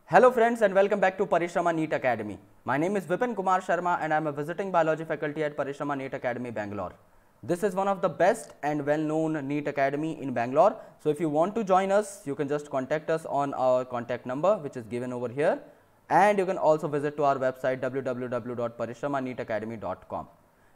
Hello friends and welcome back to Parishrama NEET Academy. My name is Vipin Kumar Sharma and I am a visiting biology faculty at Parishrama NEET Academy, Bangalore. This is one of the best and well-known NEET Academy in Bangalore. So if you want to join us, you can just contact us on our contact number which is given over here, and you can also visit to our website www.parishramanietacademy.com.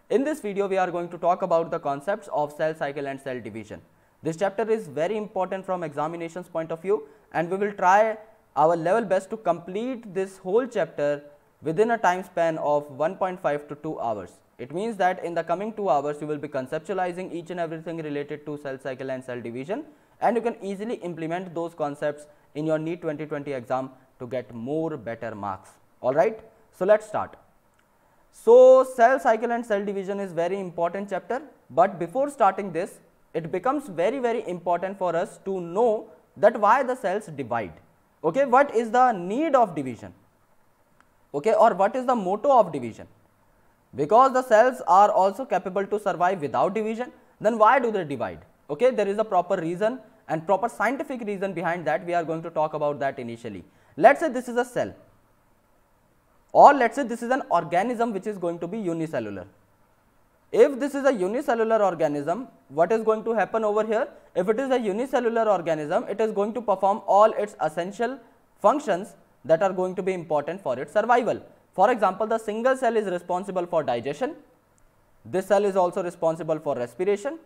In this video, we are going to talk about the concepts of cell cycle and cell division. This chapter is very important from examinations point of view, and we will try our level best to complete this whole chapter within a time span of 1.5 to 2 hours. It means that in the coming 2 hours, you will be conceptualizing each and everything related to cell cycle and cell division, and you can easily implement those concepts in your NEET 2020 exam to get more better marks. Alright, so let's start. So cell cycle and cell division is very important chapter, but before starting this, it becomes very important for us to know that why the cells divide. Okay, what is the need of division? Okay, or what is the motto of division? Because the cells are also capable to survive without division, then why do they divide? Okay, there is a proper reason and proper scientific reason behind that. We are going to talk about that initially. Let's say this is a cell, or let's say this is an organism which is going to be unicellular. If this is a unicellular organism, what is going to happen over here? If it is a unicellular organism, it is going to perform all its essential functions that are going to be important for its survival. For example, the single cell is responsible for digestion. This cell is also responsible for respiration.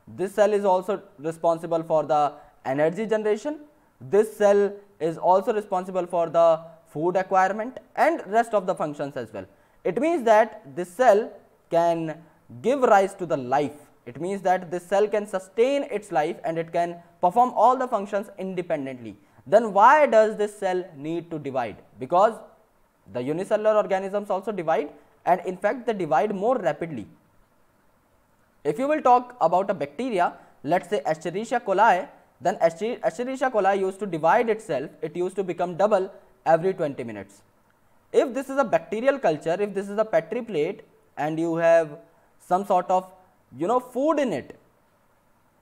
This cell is also responsible for the energy generation. This cell is also responsible for the food acquirement and rest of the functions as well. It means that this cell can give rise to the life. It means that this cell can sustain its life and it can perform all the functions independently. Then why does this cell need to divide? Because the unicellular organisms also divide, and in fact they divide more rapidly. If you will talk about a bacteria, let's say Escherichia coli, then Escherichia coli used to divide itself. It used to become double every 20 minutes. If this is a bacterial culture, if this is a Petri plate and you have some sort of food in it,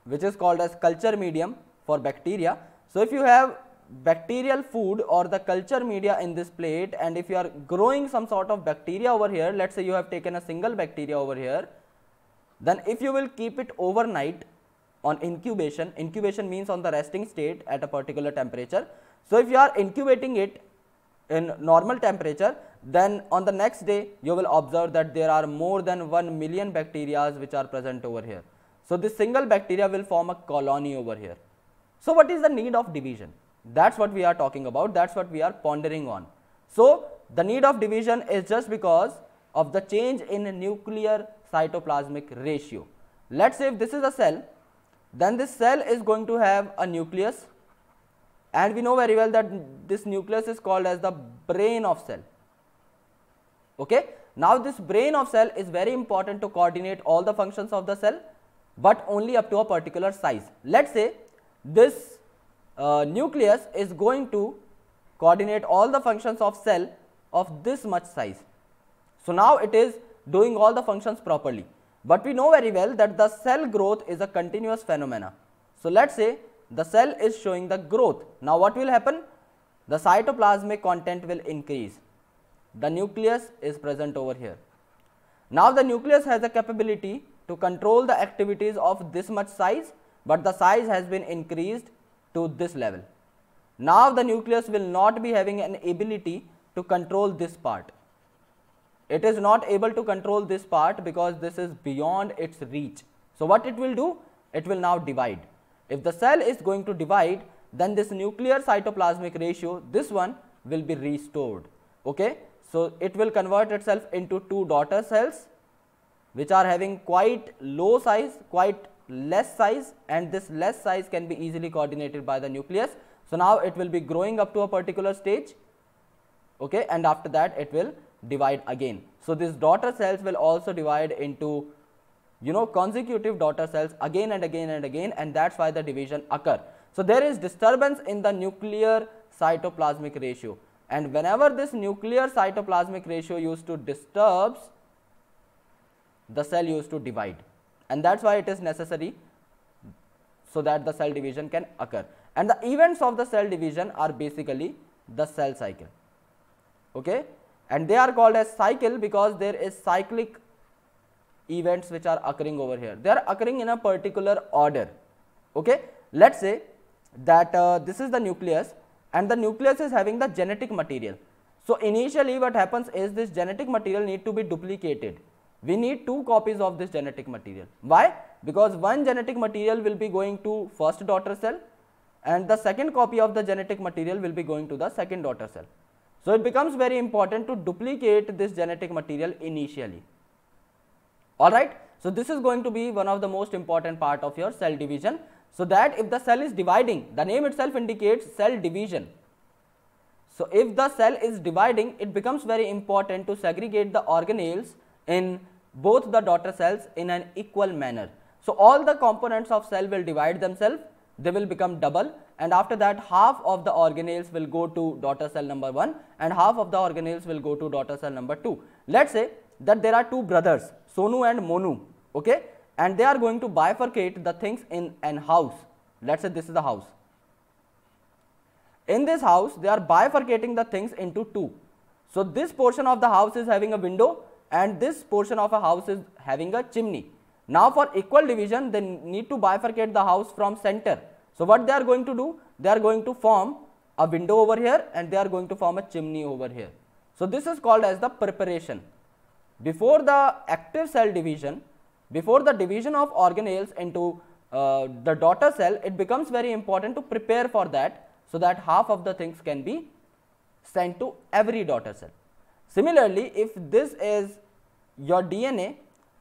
which is called as culture medium for bacteria. So if you have bacterial food or the culture media in this plate, and if you are growing some sort of bacteria over here, let's say you have taken a single bacteria over here, then if you will keep it overnight on incubation, incubation means on the resting state at a particular temperature. So if you are incubating it in normal temperature, then on the next day you will observe that there are more than 1 million bacteria which are present over here. So this single bacteria will form a colony over here. So what is the need of division? That's what we are talking about. That's what we are pondering on. So the need of division is just because of the change in nuclear cytoplasmic ratio. Let's say if this is a cell, then this cell is going to have a nucleus, and we know very well that this nucleus is called as the brain of cell. Okay. Now this brain of cell is very important to coordinate all the functions of the cell, but only up to a particular size. Let's say this nucleus is going to coordinate all the functions of cell of this much size. So now it is doing all the functions properly, but we know very well that the cell growth is a continuous phenomena. So let's say the cell is showing the growth. Now what will happen? The cytoplasmic content will increase. The nucleus is present over here. Now the nucleus has a capability to control the activities of this much size, but the size has been increased to this level. Now the nucleus will not be having an ability to control this part. It is not able to control this part because this is beyond its reach. So what it will do? It will now divide. If the cell is going to divide, then this nuclear cytoplasmic ratio, this one will be restored. Okay. So it will convert itself into two daughter cells which are having quite low size, quite less size, and this less size can be easily coordinated by the nucleus. So now it will be growing up to a particular stage. Okay, and after that it will divide again. So these daughter cells will also divide into consecutive daughter cells again and again and again, and that's why the division occur. So there is disturbance in the nuclear cytoplasmic ratio, and whenever this nuclear cytoplasmic ratio used to disturbs, the cell used to divide, and that's why it is necessary so that the cell division can occur. And the events of the cell division are basically the cell cycle. Okay, and they are called as cycle because there is cyclic events which are occurring over here. They are occurring in a particular order. Okay, let's say that this is the nucleus, and the nucleus is having the genetic material. So initially what happens is this genetic material need to be duplicated. We need 2 copies of this genetic material. Why? Because one genetic material will be going to first daughter cell, and the second copy of the genetic material will be going to the second daughter cell. So it becomes very important to duplicate this genetic material initially. Alright, so this is going to be one of the most important part of your cell division, so that if the cell is dividing, the name itself indicates cell division. So if the cell is dividing, it becomes very important to segregate the organelles in both the daughter cells in an equal manner. So all the components of cell will divide themselves, they will become double, and after that half of the organelles will go to daughter cell number 1 and half of the organelles will go to daughter cell number 2. Let's say that there are 2 brothers, Sonu and Monu, okay, and they are going to bifurcate the things in an house. Let's say this is the house. In this house, they are bifurcating the things into 2. So this portion of the house is having a window and this portion of a house is having a chimney. Now for equal division, they need to bifurcate the house from center. So what they are going to do? They are going to form a window over here and they are going to form a chimney over here. So this is called as the preparation. Before the active cell division, before the division of organelles into the daughter cell, it becomes very important to prepare for that, so that half of the things can be sent to every daughter cell. Similarly, if this is your DNA,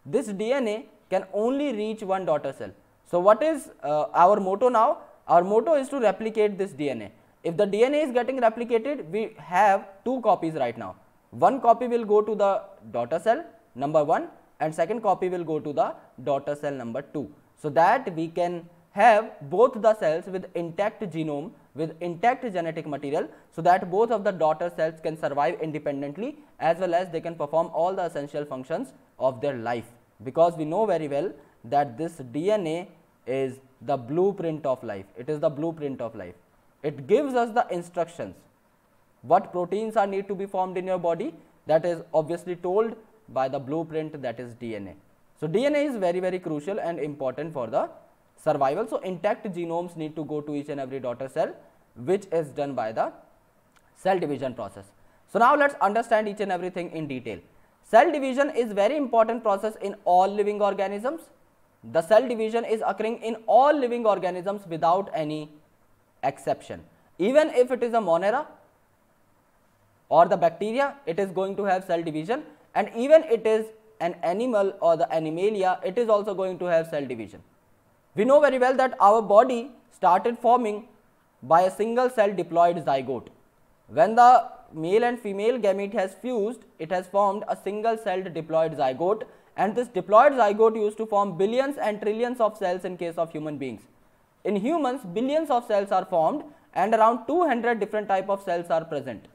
this DNA can only reach one daughter cell. So what is our motto now? Our motto is to replicate this DNA. If the DNA is getting replicated, we have 2 copies right now. One copy will go to the daughter cell number 1 and second copy will go to the daughter cell number 2. So that we can have both the cells with intact genome, with intact genetic material, so that both of the daughter cells can survive independently as well as they can perform all the essential functions of their life. Because we know very well that this DNA is the blueprint of life. It is the blueprint of life. It gives us the instructions. What proteins are need to be formed in your body, that is obviously told by the blueprint, that is DNA. So DNA is very, very crucial and important for the survival. So intact genomes need to go to each and every daughter cell, which is done by the cell division process. So now let's understand each and everything in detail. Cell division is very important process in all living organisms. The cell division is occurring in all living organisms without any exception. Even if it is a Monera or the bacteria, it is going to have cell division, and even it is an animal or the animalia, it is also going to have cell division. We know very well that our body started forming by a single cell diploid zygote. When the male and female gamete has fused, it has formed a single celled diploid zygote, and this diploid zygote used to form billions and trillions of cells in case of human beings. In humans, billions of cells are formed and around 200 different type of cells are present.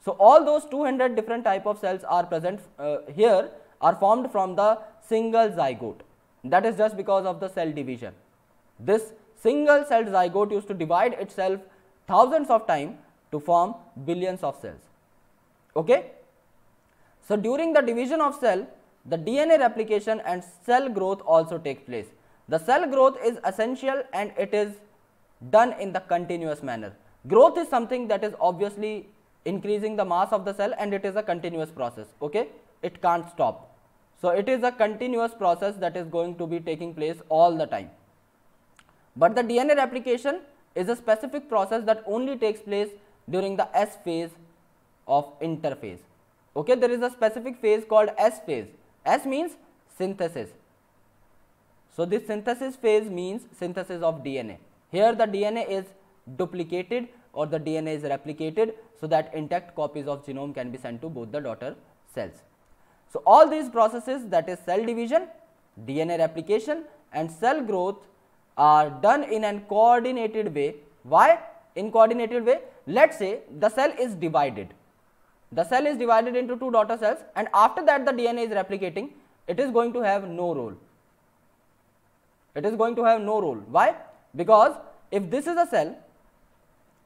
So all those 200 different type of cells are present here are formed from the single zygote. That is just because of the cell division. This single celled zygote used to divide itself thousands of times to form billions of cells. Okay? So during the division of cell, the DNA replication and cell growth also take place. The cell growth is essential and it is done in the continuous manner. Growth is something that is obviously increasing the mass of the cell and it is a continuous process. Okay? It can't stop. So it is a continuous process that is going to be taking place all the time. But the DNA replication is a specific process that only takes place during the S phase of interphase. Okay, there is a specific phase called S phase. S means synthesis. So this synthesis phase means synthesis of DNA. Here the DNA is duplicated or the DNA is replicated so that intact copies of genome can be sent to both the daughter cells. So all these processes, that is cell division, DNA replication and cell growth, are done in a coordinated way. Why in coordinated way? Let's say the cell is divided. The cell is divided into 2 daughter cells and after that the DNA is replicating. It is going to have no role. It is going to have no role. Why? Because if this is a cell,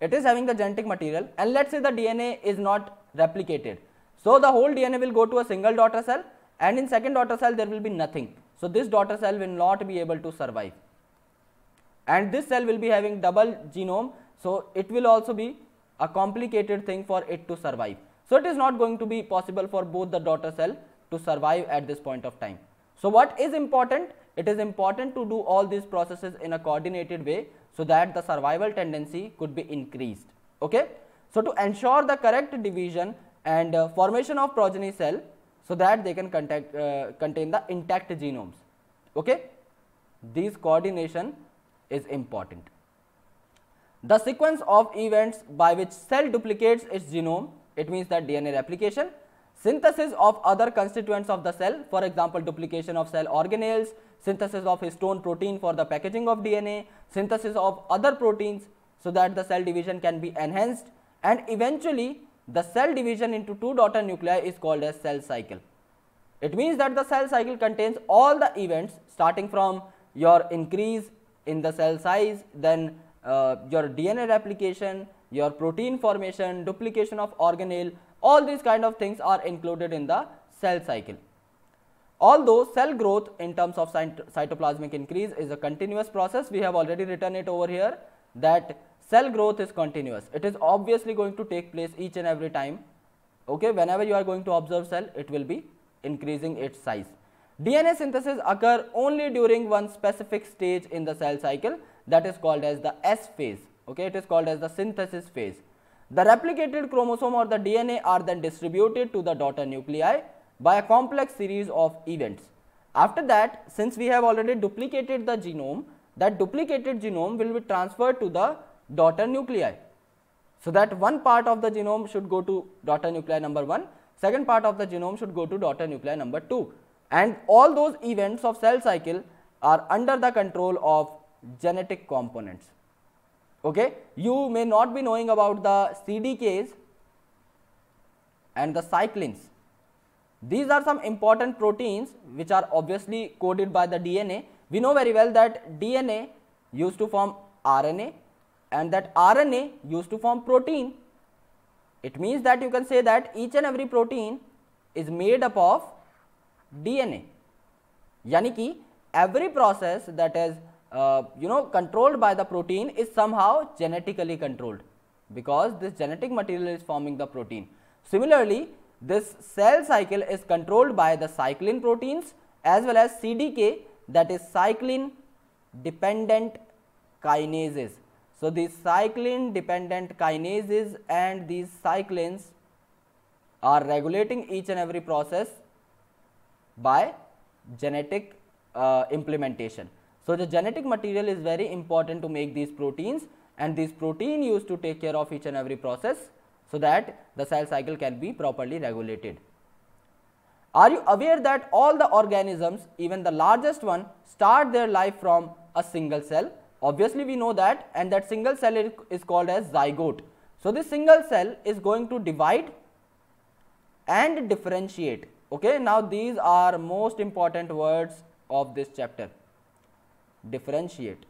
it is having the genetic material, and let's say the DNA is not replicated. So the whole DNA will go to a single daughter cell, and in second daughter cell there will be nothing. So this daughter cell will not be able to survive, and this cell will be having double genome, so it will also be a complicated thing for it to survive. So it is not going to be possible for both the daughter cell to survive at this point of time. So what is important? It is important to do all these processes in a coordinated way so that the survival tendency could be increased. Okay. So to ensure the correct division and formation of progeny cell so that they can contain the intact genomes. Okay. This coordination is important. The sequence of events by which cell duplicates its genome, it means that DNA replication, synthesis of other constituents of the cell, for example duplication of cell organelles, synthesis of histone protein for the packaging of DNA, synthesis of other proteins so that the cell division can be enhanced, and eventually the cell division into two daughter nuclei is called as cell cycle. It means that the cell cycle contains all the events starting from your increase in the cell size, then your DNA replication, your protein formation, duplication of organelle, all these kind of things are included in the cell cycle. Although cell growth in terms of cytoplasmic increase is a continuous process, we have already written it over here that cell growth is continuous. It is obviously going to take place each and every time. Okay, whenever you are going to observe cell, it will be increasing its size. DNA synthesis occur only during one specific stage in the cell cycle, that is called as the S phase. Okay, it is called as the synthesis phase. The replicated chromosome or the DNA are then distributed to the daughter nuclei by a complex series of events. After that, since we have already duplicated the genome, that duplicated genome will be transferred to the daughter nuclei. So that one part of the genome should go to daughter nuclei number 1, second part of the genome should go to daughter nuclei number 2, and all those events of cell cycle are under the control of genetic components. Okay, you may not be knowing about the CDKs and the cyclins. These are some important proteins which are obviously coded by the DNA. We know very well that DNA used to form RNA and that RNA used to form protein. It means that you can say that each and every protein is made up of DNA. Yani ki every process that is controlled by the protein is somehow genetically controlled because this genetic material is forming the protein. Similarly, this cell cycle is controlled by the cyclin proteins as well as CDK, that is cyclin dependent kinases. So these cyclin dependent kinases and these cyclins are regulating each and every process by genetic implementation. So the genetic material is very important to make these proteins, and these protein used to take care of each and every process so that the cell cycle can be properly regulated. Are you aware that all the organisms, even the largest one, start their life from a single cell? Obviously we know that, and that single cell is called as zygote. So this single cell is going to divide and differentiate. Okay, now these are most important words of this chapter. Differentiate.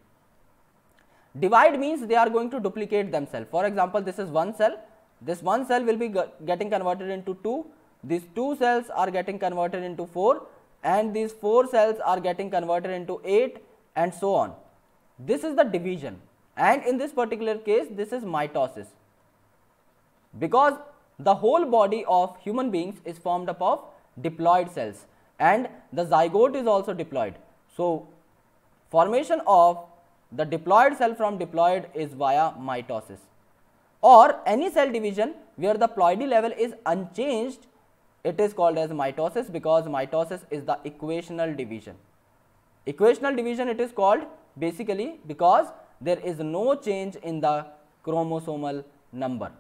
Divide means they are going to duplicate themselves. For example, this is one cell. This one cell will be getting converted into 2. These 2 cells are getting converted into 4, and these 4 cells are getting converted into 8, and so on. This is the division, and in this particular case this is mitosis, because the whole body of human beings is formed up of diploid cells and the zygote is also diploid. So formation of the diploid cell from diploid is via mitosis, or any cell division where the ploidy level is unchanged, it is called as mitosis, because mitosis is the equational division. Equational division it is called basically because there is no change in the chromosomal number,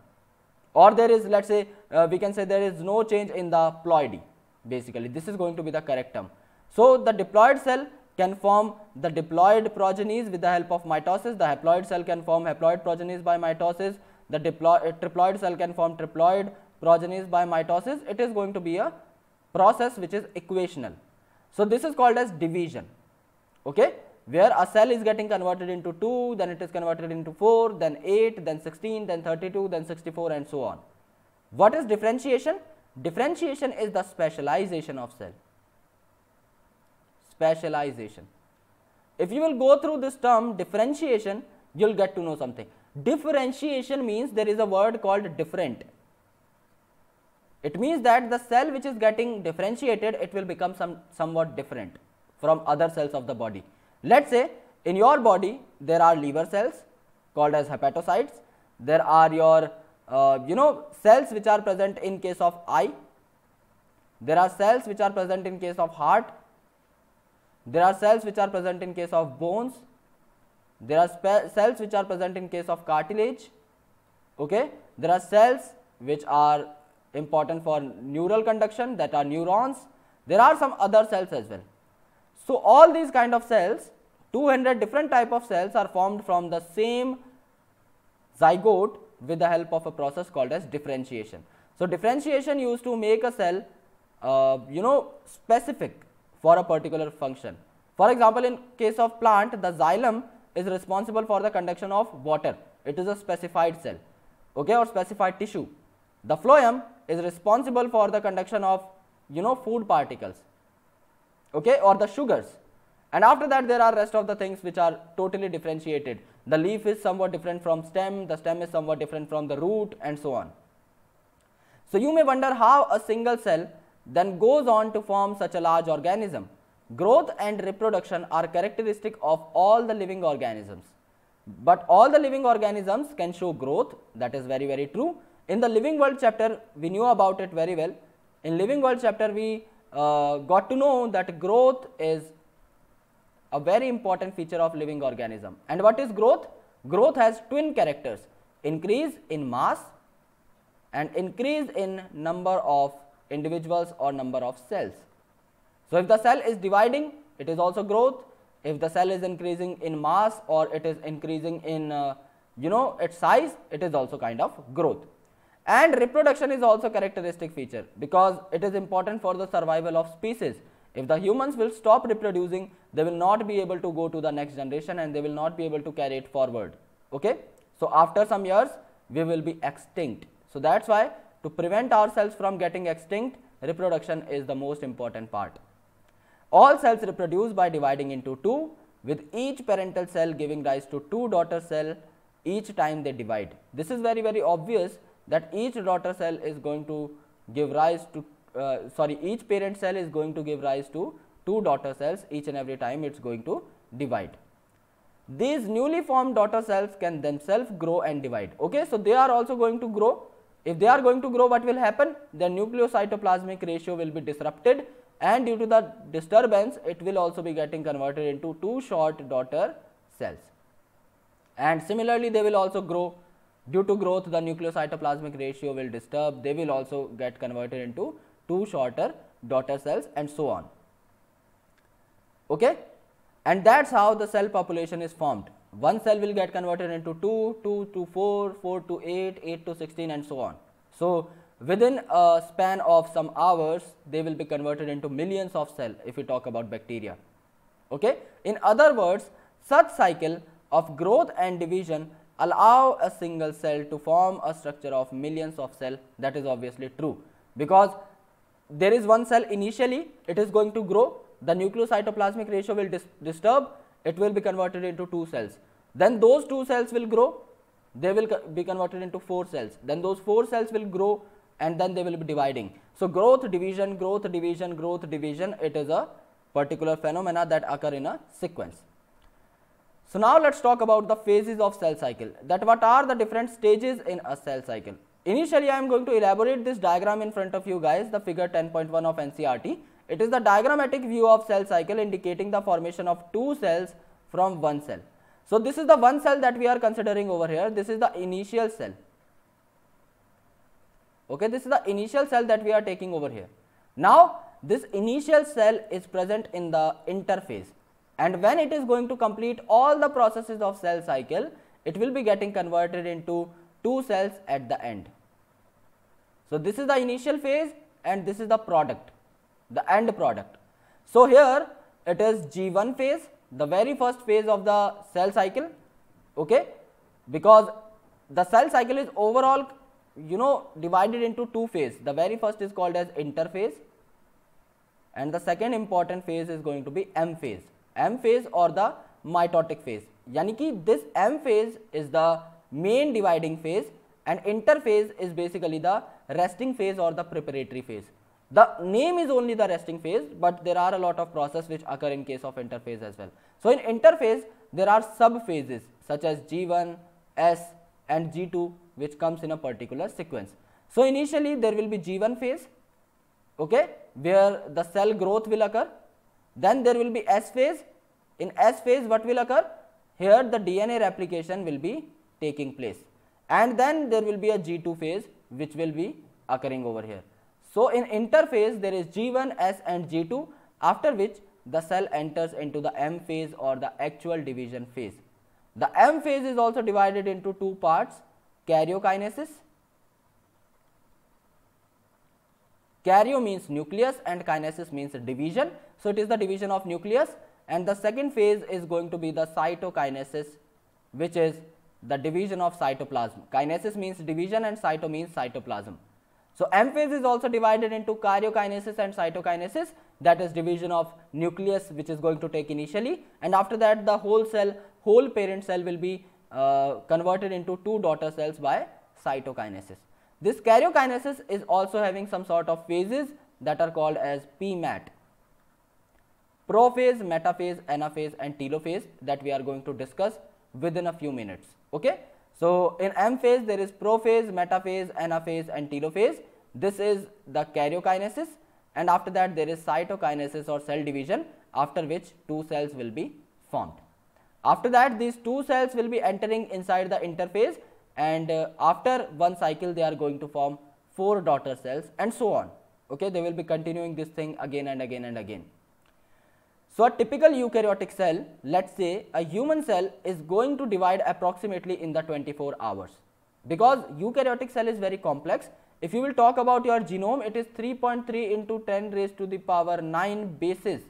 or there is, let's say we can say there is no change in the ploidy. Basically this is going to be the correct term. So the diploid cell can form the diploid progenies with the help of mitosis, the haploid cell can form haploid progenies by mitosis, the triploid cell can form triploid progenies by mitosis. It is going to be a process which is equational. So this is called as division. Okay, where a cell is getting converted into 2, then it is converted into 4, then 8, then 16, then 32, then 64 and so on. What is differentiation? Differentiation is the specialization of cell. Specialization. If you will go through this term differentiation, you will get to know something. Differentiation means there is a word called different. It means that the cell which is getting differentiated, it will become somewhat different from other cells of the body. Let's say in your body there are liver cells called as hepatocytes. There are your cells which are present in case of eye. There are cells which are present in case of heart. There are cells which are present in case of bones. There are cells which are present in case of cartilage. Okay. There are cells which are important for neural conduction, that are neurons. There are some other cells as well. So all these kind of cells, 200 different type of cells are formed from the same zygote with the help of a process called as differentiation. So differentiation used to make a cell specific for a particular function. For example, in case of plant, the xylem is responsible for the conduction of water. It is a specified cell, okay, or specified tissue. The phloem is responsible for the conduction of food particles, okay, or the sugars. And after that there are rest of the things which are totally differentiated. The leaf is somewhat different from stem, the stem is somewhat different from the root, and so on. So you may wonder how a single cell then goes on to form such a large organism. Growth and reproduction are characteristic of all the living organisms, but all the living organisms can show growth. That is very, very true. In the living world chapter we knew about it very well. In living world chapter we got to know that growth is a very important feature of living organism. And what is growth? Growth has twin characters: increase in mass and increase in number of individuals or number of cells. So if the cell is dividing, it is also growth. If the cell is increasing in mass or it is increasing in its size, it is also kind of growth. And reproduction is also characteristic feature, because it is important for the survival of species. If the humans will stop reproducing, they will not be able to go to the next generation and they will not be able to carry it forward. Okay? So after some years we will be extinct. So that's why, to prevent ourselves from getting extinct, reproduction is the most important part. All cells reproduce by dividing into two, with each parental cell giving rise to two daughter cells each time they divide. This is very, very obvious that each daughter cell is going to give rise to each parent cell is going to give rise to two daughter cells each and every time it is going to divide. These newly formed daughter cells can themselves grow and divide. Okay, so they are also going to grow. If they are going to grow, what will happen? The nucleocytoplasmic ratio will be disrupted, and due to the disturbance it will also be getting converted into two short daughter cells. And similarly they will also grow. Due to growth, the nucleocytoplasmic ratio will disturb, they will also get converted into two shorter daughter cells, and so on. Okay? And that's how the cell population is formed. One cell will get converted into 2, 2 to 4, 4 to 8, 8 to 16, and so on. So within a span of some hours, they will be converted into millions of cells if we talk about bacteria. Okay? In other words, such cycle of growth and division allow a single cell to form a structure of millions of cells. That is obviously true, because there is one cell initially, it is going to grow, the nucleocytoplasmic ratio will disturb, it will be converted into two cells. Then those two cells will grow, they will be converted into four cells. Then those four cells will grow, and then they will be dividing. So growth, division, growth, division, growth, division, it is a particular phenomena that occur in a sequence. So now let's talk about the phases of cell cycle, that what are the different stages in a cell cycle. Initially I am going to elaborate this diagram in front of you guys, the figure 10.1 of NCERT. It is the diagrammatic view of cell cycle indicating the formation of two cells from one cell. So this is the one cell that we are considering over here, this is the initial cell. Okay, this is the initial cell that we are taking over here. Now this initial cell is present in the interphase, and when it is going to complete all the processes of cell cycle, it will be getting converted into two cells at the end. So this is the initial phase and this is the product, the end product. So here it is G1 phase, the very first phase of the cell cycle, okay, because the cell cycle is overall, you know, divided into two phases. The very first is called as interphase, and the second important phase is going to be M phase. M phase or the mitotic phase. Yani ki this M phase is the main dividing phase and interphase is basically the resting phase or the preparatory phase. The name is only the resting phase, but there are a lot of processes which occur in case of interphase as well. So in interphase there are sub phases such as G1, S and G2 which comes in a particular sequence. So initially there will be G1 phase, okay, where the cell growth will occur. Then there will be S phase. In S phase what will occur? Here the DNA replication will be taking place, and then there will be a G2 phase which will be occurring over here. So in interphase there is G1, S and G2, after which the cell enters into the M phase or the actual division phase. The M phase is also divided into two parts, karyokinesis. Karyo means nucleus and kinesis means division. So it is the division of nucleus, and the second phase is going to be the cytokinesis, which is the division of cytoplasm. Kinesis means division and cyto means cytoplasm. So M phase is also divided into karyokinesis and cytokinesis, that is division of nucleus which is going to take initially, and after that the whole cell, whole parent cell will be converted into two daughter cells by cytokinesis. This karyokinesis is also having some sort of phases that are called as PMAT, prophase, metaphase, anaphase and telophase, that we are going to discuss within a few minutes. Okay. So in M phase there is prophase, metaphase, anaphase and telophase. This is the karyokinesis, and after that there is cytokinesis or cell division, after which two cells will be formed. After that these two cells will be entering inside the interphase, and after one cycle they are going to form four daughter cells and so on. Okay, they will be continuing this thing again and again and again. So a typical eukaryotic cell, let's say a human cell, is going to divide approximately in the 24 hours, because eukaryotic cell is very complex. If you will talk about your genome, it is 3.3 into 10 raised to the power 9 bases,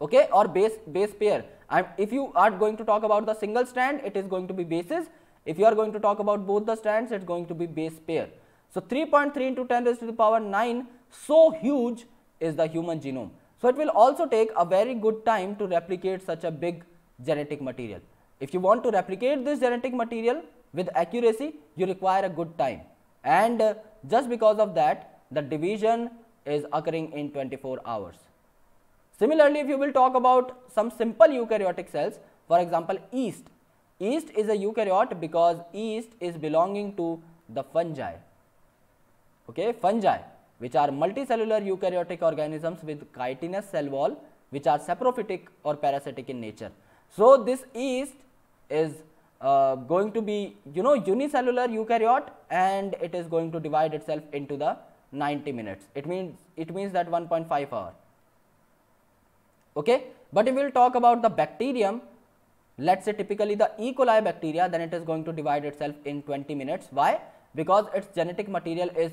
okay, or base pair. And if you are going to talk about the single strand, it is going to be bases. If you are going to talk about both the strands, it is going to be base pair. So 3.3 into 10 raised to the power 9, so huge is the human genome. So it will also take a very good time to replicate such a big genetic material. If you want to replicate this genetic material with accuracy, you require a good time, and just because of that the division is occurring in 24 hours. Similarly, if you will talk about some simple eukaryotic cells, for example yeast. Yeast is a eukaryote because yeast is belonging to the fungi. Okay, fungi, which are multicellular eukaryotic organisms with chitinous cell wall, which are saprophytic or parasitic in nature. So this yeast is going to be, you know, unicellular eukaryote, and it is going to divide itself into the 90 minutes. It means that 1.5 hour. Okay, but if we will talk about the bacterium, let's say typically the E. coli bacteria, then it is going to divide itself in 20 minutes. Why? Because its genetic material is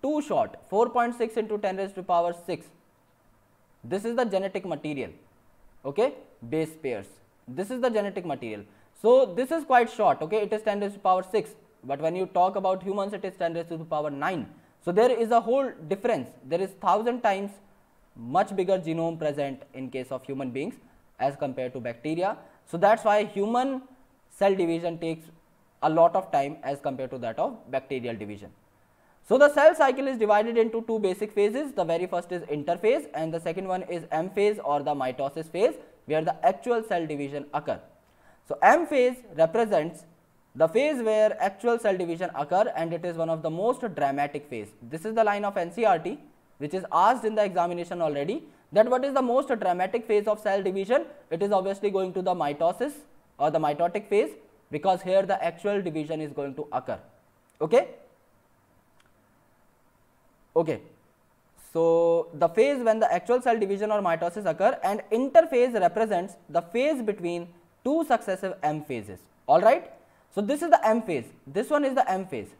too short, 4.6 into 10 raised to power 6. This is the genetic material, okay, base pairs. This is the genetic material. So this is quite short, okay, it is 10 raised to power 6, but when you talk about humans, it is 10 raised to the power 9. So there is a whole difference. There is 1000 times much bigger genome present in case of human beings as compared to bacteria. So that's why human cell division takes a lot of time as compared to that of bacterial division. So the cell cycle is divided into two basic phases. The very first is interphase, and the second one is M phase or the mitosis phase, where the actual cell division occur. So M phase represents the phase where actual cell division occur, and it is one of the most dramatic phase. This is the line of NCERT which is asked in the examination already, that what is the most dramatic phase of cell division. It is obviously going to the mitosis or the mitotic phase, because here the actual division is going to occur. Okay. Okay. So the phase when the actual cell division or mitosis occur, and interphase represents the phase between two successive M phases. Alright. So this is the M phase, this one is the M phase.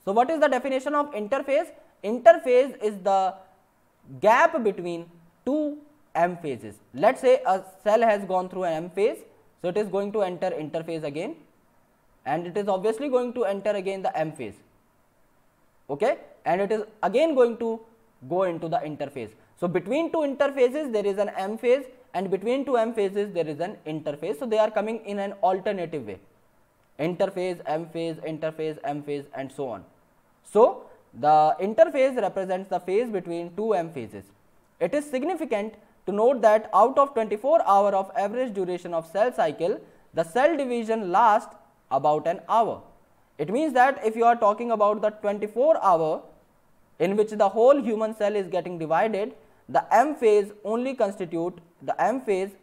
So what is the definition of interphase? Interphase is the gap between two M phases. Let's say a cell has gone through an M phase, so it is going to enter interphase again, and it is obviously going to enter again the M phase, okay, and it is again going to go into the interphase. So between two interphases there is an M phase, and between two M phases there is an interphase. So they are coming in an alternative way, interphase, M phase, interphase, M phase, and so on. So the interphase represents the phase between two M phases. It is significant to note that out of 24 hours of average duration of cell cycle, the cell division lasts about an hour. It means that if you are talking about the 24 hour in which the whole human cell is getting divided, the M phase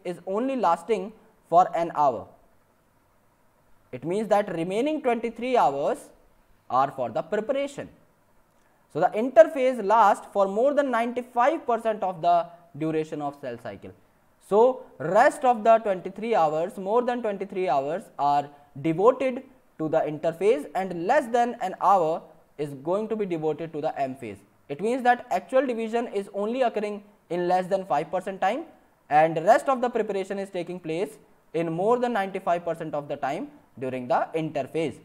is only lasting for an hour. It means that remaining 23 hours are for the preparation. So the interphase lasts for more than 95% of the duration of cell cycle. So rest of the 23 hours, more than 23 hours are devoted to the interphase, and less than an hour is going to be devoted to the M phase. It means that actual division is only occurring in less than 5% time, and rest of the preparation is taking place in more than 95% of the time during the interphase.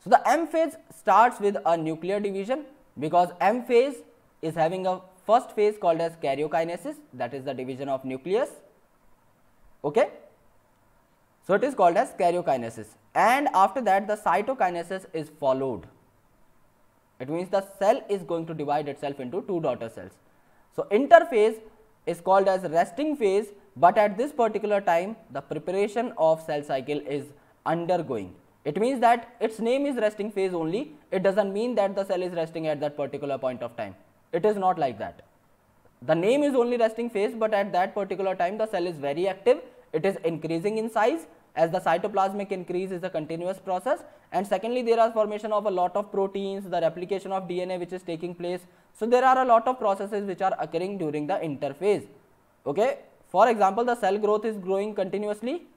So the M phase starts with a nuclear division, because M phase is having a first phase called as karyokinesis, that is the division of nucleus, okay. So it is called as karyokinesis, and after that the cytokinesis is followed. It means the cell is going to divide itself into two daughter cells. So interphase is called as resting phase, but at this particular time the preparation of cell cycle is undergoing. It means that its name is resting phase only. It doesn't mean that the cell is resting at that particular point of time. It is not like that. The name is only resting phase, but at that particular time the cell is very active. It is increasing in size, as the cytoplasmic increase is a continuous process, and secondly there are formation of a lot of proteins, the replication of DNA which is taking place. So there are a lot of processes which are occurring during the interphase, okay. For example, the cell growth is growing continuously,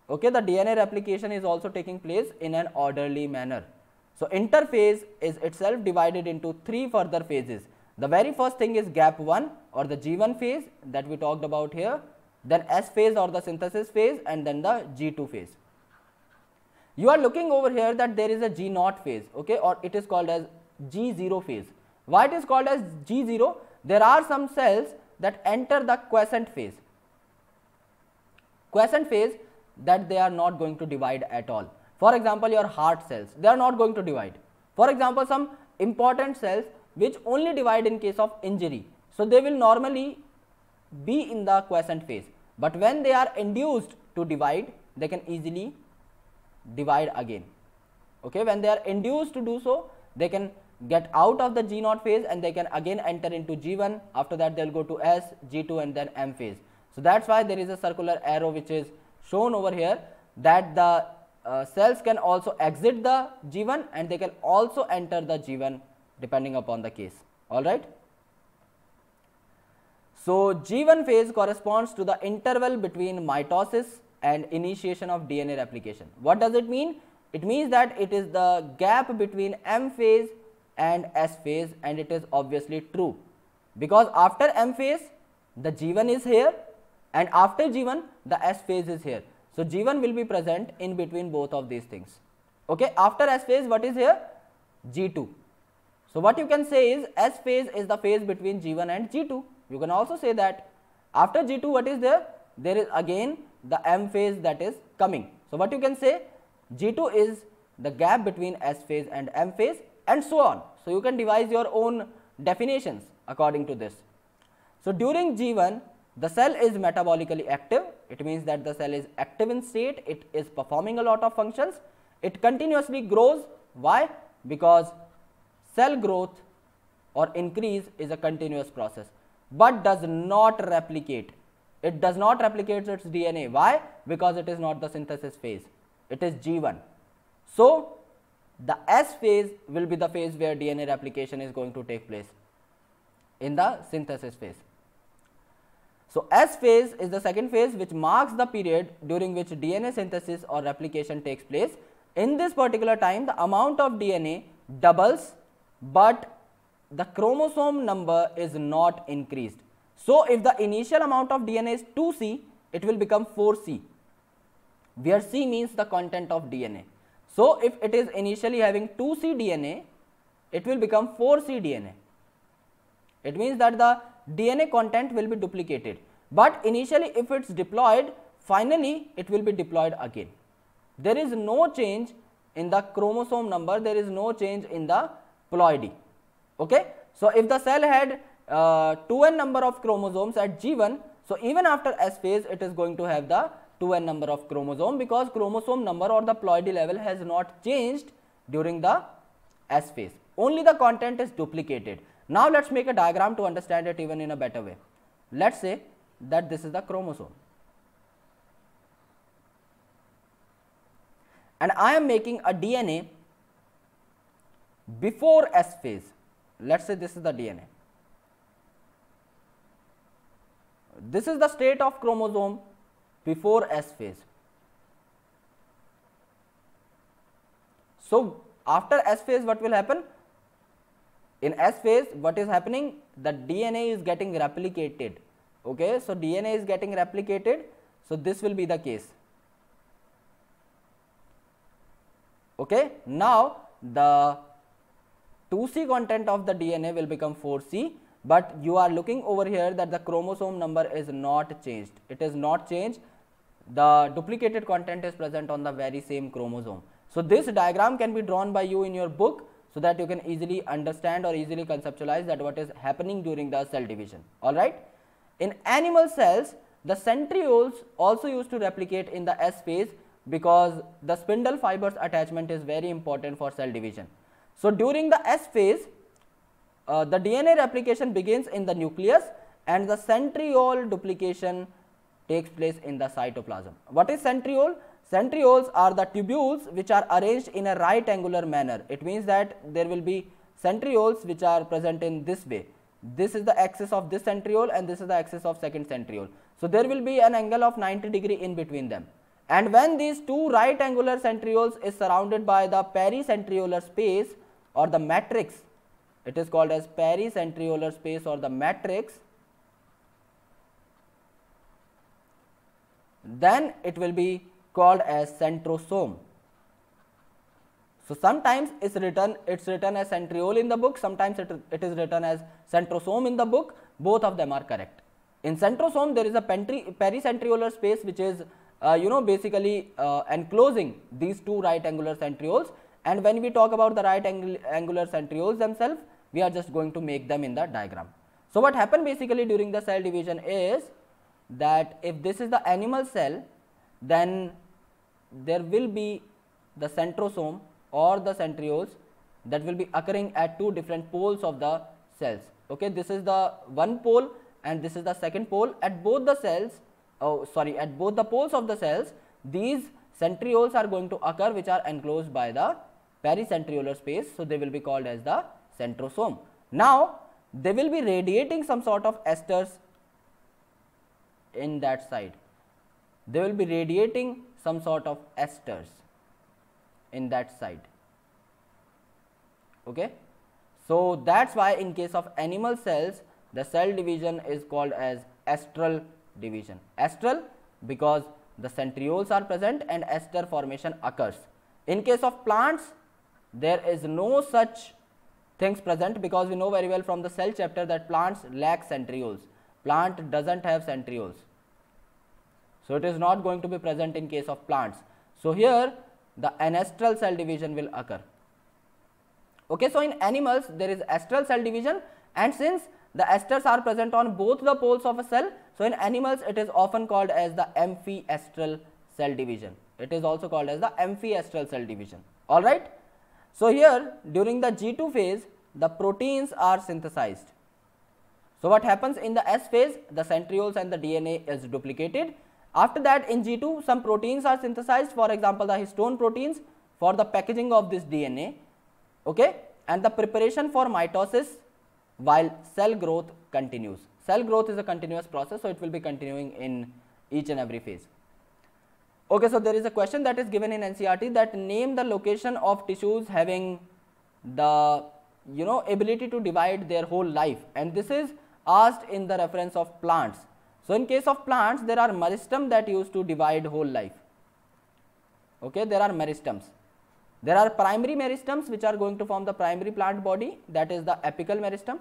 okay. The DNA replication is also taking place in an orderly manner. So interphase is itself divided into three further phases. The very first thing is gap 1 or the G1 phase that we talked about here, then S phase or the synthesis phase, and then the G2 phase. You are looking over here that there is a G0 phase, okay, or it is called as G0 phase. Why it is called as G0? There are some cells that enter the quiescent phase. Quiescent phase, that they are not going to divide at all. For example, your heart cells, they are not going to divide. For example, some important cells which only divide in case of injury, so they will normally be in the quiescent phase, but when they are induced to divide, they can easily divide again, okay. When they are induced to do so, they can get out of the G0 phase and they can again enter into G1. After that they will go to S, G2, and then M phase. So that's why there is a circular arrow which is shown over here, that the cells can also exit the G1 and they can also enter the G1 depending upon the case, all right. So G1 phase corresponds to the interval between mitosis and initiation of DNA replication. What does it mean? It means that it is the gap between M phase and S phase, and it is obviously true, because after M phase the G1 is here, and after G1 the S phase is here. So G1 will be present in between both of these things, okay. After S phase, what is here? G2. So what you can say is S phase is the phase between G1 and G2. You can also say that after G2 what is there? There is again the M phase that is coming. So what you can say? G2 is the gap between S phase and M phase, and so on. So you can devise your own definitions according to this. So during G1 the cell is metabolically active. It means that the cell is active in state, it is performing a lot of functions, it continuously grows. Why? Because cell growth or increase is a continuous process, but does not replicate. It does not replicate its DNA. Why? Because it is not the synthesis phase, it is G1. So the S phase will be the phase where DNA replication is going to take place in the synthesis phase. So S phase is the second phase which marks the period during which DNA synthesis or replication takes place. In this particular time the amount of DNA doubles, but the chromosome number is not increased. So if the initial amount of DNA is 2C, it will become 4C, where C means the content of DNA. So if it is initially having 2C DNA, it will become 4C DNA. It means that the DNA content will be duplicated, but initially if it's deployed, finally it will be deployed again. There is no change in the chromosome number, there is no change in the ploidy. Okay? So if the cell had 2n number of chromosomes at G1, so even after S phase it is going to have the 2n number of chromosome, because chromosome number or the ploidy level has not changed during the S phase, only the content is duplicated. Now let's make a diagram to understand it even in a better way. Let's say that this is the chromosome, and I am making a DNA before S phase. Let's say this is the DNA. This is the state of chromosome before S phase. So after S phase, what will happen? In S phase, what is happening? The DNA is getting replicated. Okay, so DNA is getting replicated. So this will be the case. Okay, now the 2C content of the DNA will become 4C, but you are looking over here that the chromosome number is not changed. It is not changed. The duplicated content is present on the very same chromosome. So this diagram can be drawn by you in your book, so that you can easily understand or easily conceptualize that what is happening during the cell division. Alright. In animal cells, the centrioles also used to replicate in the S phase, because the spindle fibers attachment is very important for cell division. So during the S phase, the DNA replication begins in the nucleus and the centriole duplication takes place in the cytoplasm. What is centriole? Centrioles are the tubules which are arranged in a right angular manner. It means that there will be centrioles which are present in this way. This is the axis of this centriole and this is the axis of second centriole. So there will be an angle of 90 degree in between them. And when these two right angular centrioles is surrounded by the pericentriolar space or the matrix, it is called as pericentriolar space or the matrix, then it will be called as centrosome. So sometimes it's written as centriole in the book, sometimes it is written as centrosome in the book. Both of them are correct. In centrosome there is a pericentriolar space which is basically enclosing these two right angular centrioles, and when we talk about the right angular centrioles themselves, we are just going to make them in the diagram. So what happened basically during the cell division is that if this is the animal cell, then there will be the centrosome or the centrioles that will be occurring at two different poles of the cells. Okay, this is the one pole and this is the second pole. At both the cells, at both the poles of the cells, these centrioles are going to occur which are enclosed by the pericentriolar space. So they will be called as the centrosome. Now they will be radiating some sort of esters in that side. They will be radiating some sort of esters in that side. Okay, so that's why in case of animal cells the cell division is called as estral division. Estral because the centrioles are present and ester formation occurs. In case of plants, there is no such things present, because we know very well from the cell chapter that plants lack centrioles. Plant doesn't have centrioles, so it is not going to be present in case of plants. So here the anestral cell division will occur. Okay, so in animals there is estral cell division, and since the esters are present on both the poles of a cell, so in animals it is often called as the amphiestral cell division. It is also called as the amphiestral cell division. Alright. So here during the G2 phase the proteins are synthesized. So what happens in the S phase? The centrioles and the DNA is duplicated. After that in G2 some proteins are synthesized, for example the histone proteins for the packaging of this DNA, okay, and the preparation for mitosis, while cell growth continues. Cell growth is a continuous process, so it will be continuing in each and every phase. Okay, so there is a question that is given in NCERT that name the location of tissues having the ability to divide their whole life, and this is asked in the reference of plants. So in case of plants, there are meristem that used to divide whole life. Okay, there are meristems. There are primary meristems which are going to form the primary plant body, that is the apical meristem,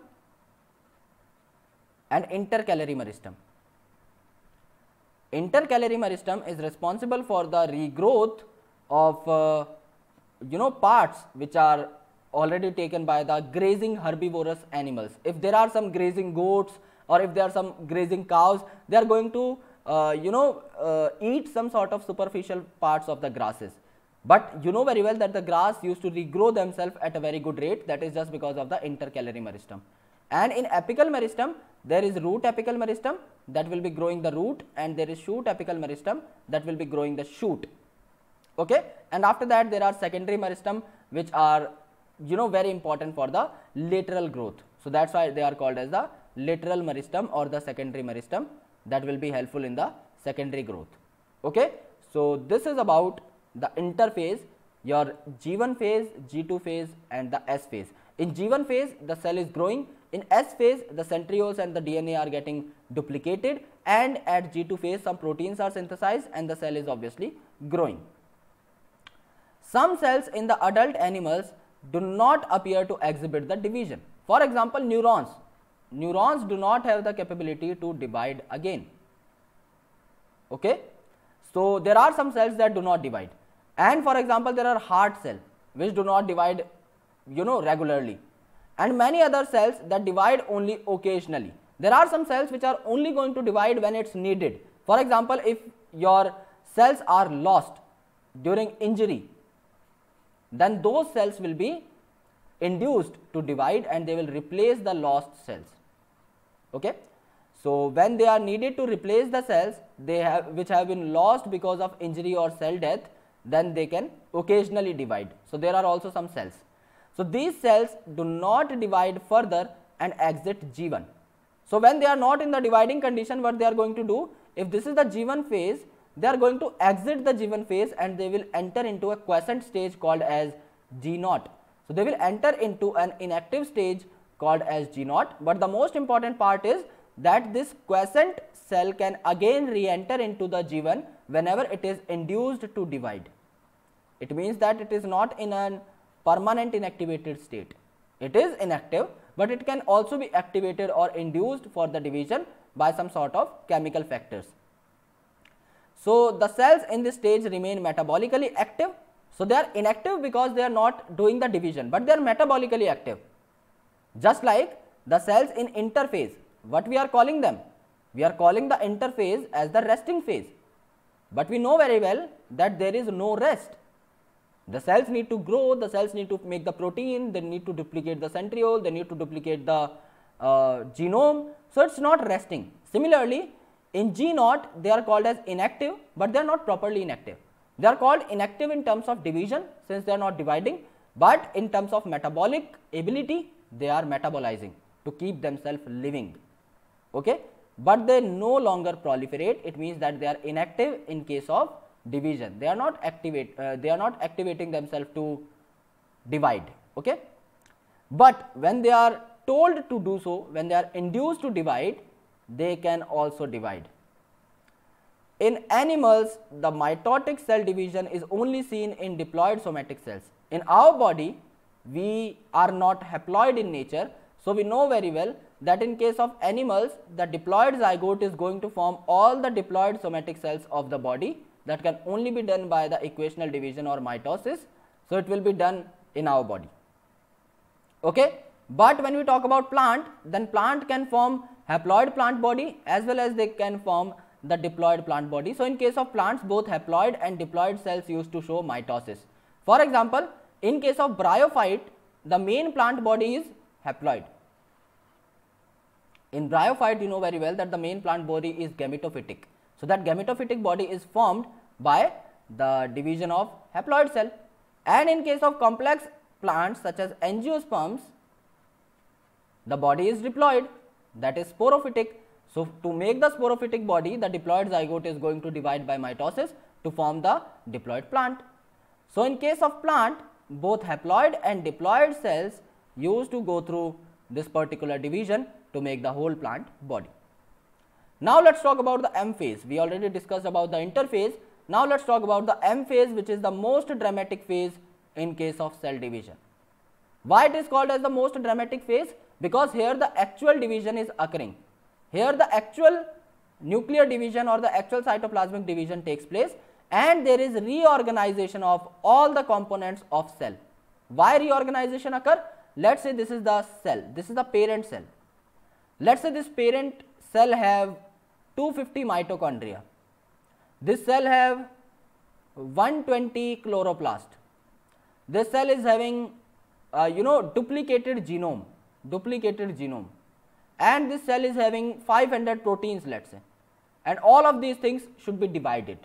and intercalary meristem. Intercalary meristem is responsible for the regrowth of parts which are already taken by the grazing herbivorous animals. If there are some grazing goats or if there are some grazing cows, they are going to eat some sort of superficial parts of the grasses. But you know very well that the grass used to regrow themselves at a very good rate, that is just because of the intercalary meristem. And in apical meristem, there is root apical meristem that will be growing the root, and there is shoot apical meristem that will be growing the shoot. Okay, and after that there are secondary meristem which are very important for the lateral growth. So that's why they are called as the lateral meristem or the secondary meristem, that will be helpful in the secondary growth. Okay, so this is about the interphase, your G1 phase, G2 phase and the S phase. In G1 phase the cell is growing, in S phase the centrioles and the DNA are getting duplicated, and at G2 phase some proteins are synthesized and the cell is obviously growing. Some cells in the adult animals do not appear to exhibit the division. For example, neurons. Neurons do not have the capability to divide again. Okay, so there are some cells that do not divide, and for example there are heart cells which do not divide regularly, and many other cells that divide only occasionally. There are some cells which are only going to divide when it's needed. For example, if your cells are lost during injury, then those cells will be induced to divide and they will replace the lost cells. Okay, so when they are needed to replace the cells which have been lost because of injury or cell death, then they can occasionally divide. So there are also some cells. So these cells do not divide further and exit G1. So when they are not in the dividing condition, what they are going to do, if this is the G1 phase, they are going to exit the G1 phase and they will enter into a quiescent stage called as G0. So they will enter into an inactive stage called as G0, but the most important part is that this quiescent cell can again re-enter into the G1 whenever it is induced to divide. It means that it is not in a permanent inactivated state. It is inactive, but it can also be activated or induced for the division by some sort of chemical factors. So the cells in this stage remain metabolically active. So they are inactive because they are not doing the division, but they are metabolically active. Just like the cells in interphase, what we are calling them? We are calling the interphase as the resting phase, but we know very well that there is no rest. The cells need to grow, the cells need to make the protein, they need to duplicate the centriole, they need to duplicate the genome. So it's not resting. Similarly, in G0 they are called as inactive, but they are not properly inactive. They are called inactive in terms of division since they are not dividing, but in terms of metabolic ability they are metabolizing to keep themselves living. Okay, but they no longer proliferate. It means that they are inactive in case of division. They are not activating themselves to divide. Okay, but when they are told to do so, when they are induced to divide, they can also divide. In animals, the mitotic cell division is only seen in diploid somatic cells. In our body, we are not haploid in nature, so we know very well that in case of animals, the diploid zygote is going to form all the diploid somatic cells of the body. That can only be done by the equational division or mitosis. So it will be done in our body. Okay, but when we talk about plant, then plant can form haploid plant body as well as they can form the diploid plant body. So in case of plants, both haploid and diploid cells used to show mitosis. For example, in case of bryophyte, the main plant body is haploid. In bryophyte, you know very well that the main plant body is gametophytic. So that gametophytic body is formed by the division of haploid cell. And in case of complex plants such as angiosperms, the body is diploid, that is sporophytic. So to make the sporophytic body, the diploid zygote is going to divide by mitosis to form the diploid plant. So in case of plant, both haploid and diploid cells used to go through this particular division to make the whole plant body. Now let's talk about the M phase. We already discussed about the interphase. Now let's talk about the M phase, which is the most dramatic phase in case of cell division. Why it is called as the most dramatic phase? Because here the actual division is occurring. Here the actual nuclear division or the actual cytoplasmic division takes place, and there is reorganization of all the components of cell. Why reorganization occur? Let's say this is the cell, this is the parent cell. Let's say this parent cell have 250 mitochondria. This cell have 120 chloroplast. This cell is having duplicated genome, and this cell is having 500 proteins, let's say, and all of these things should be divided.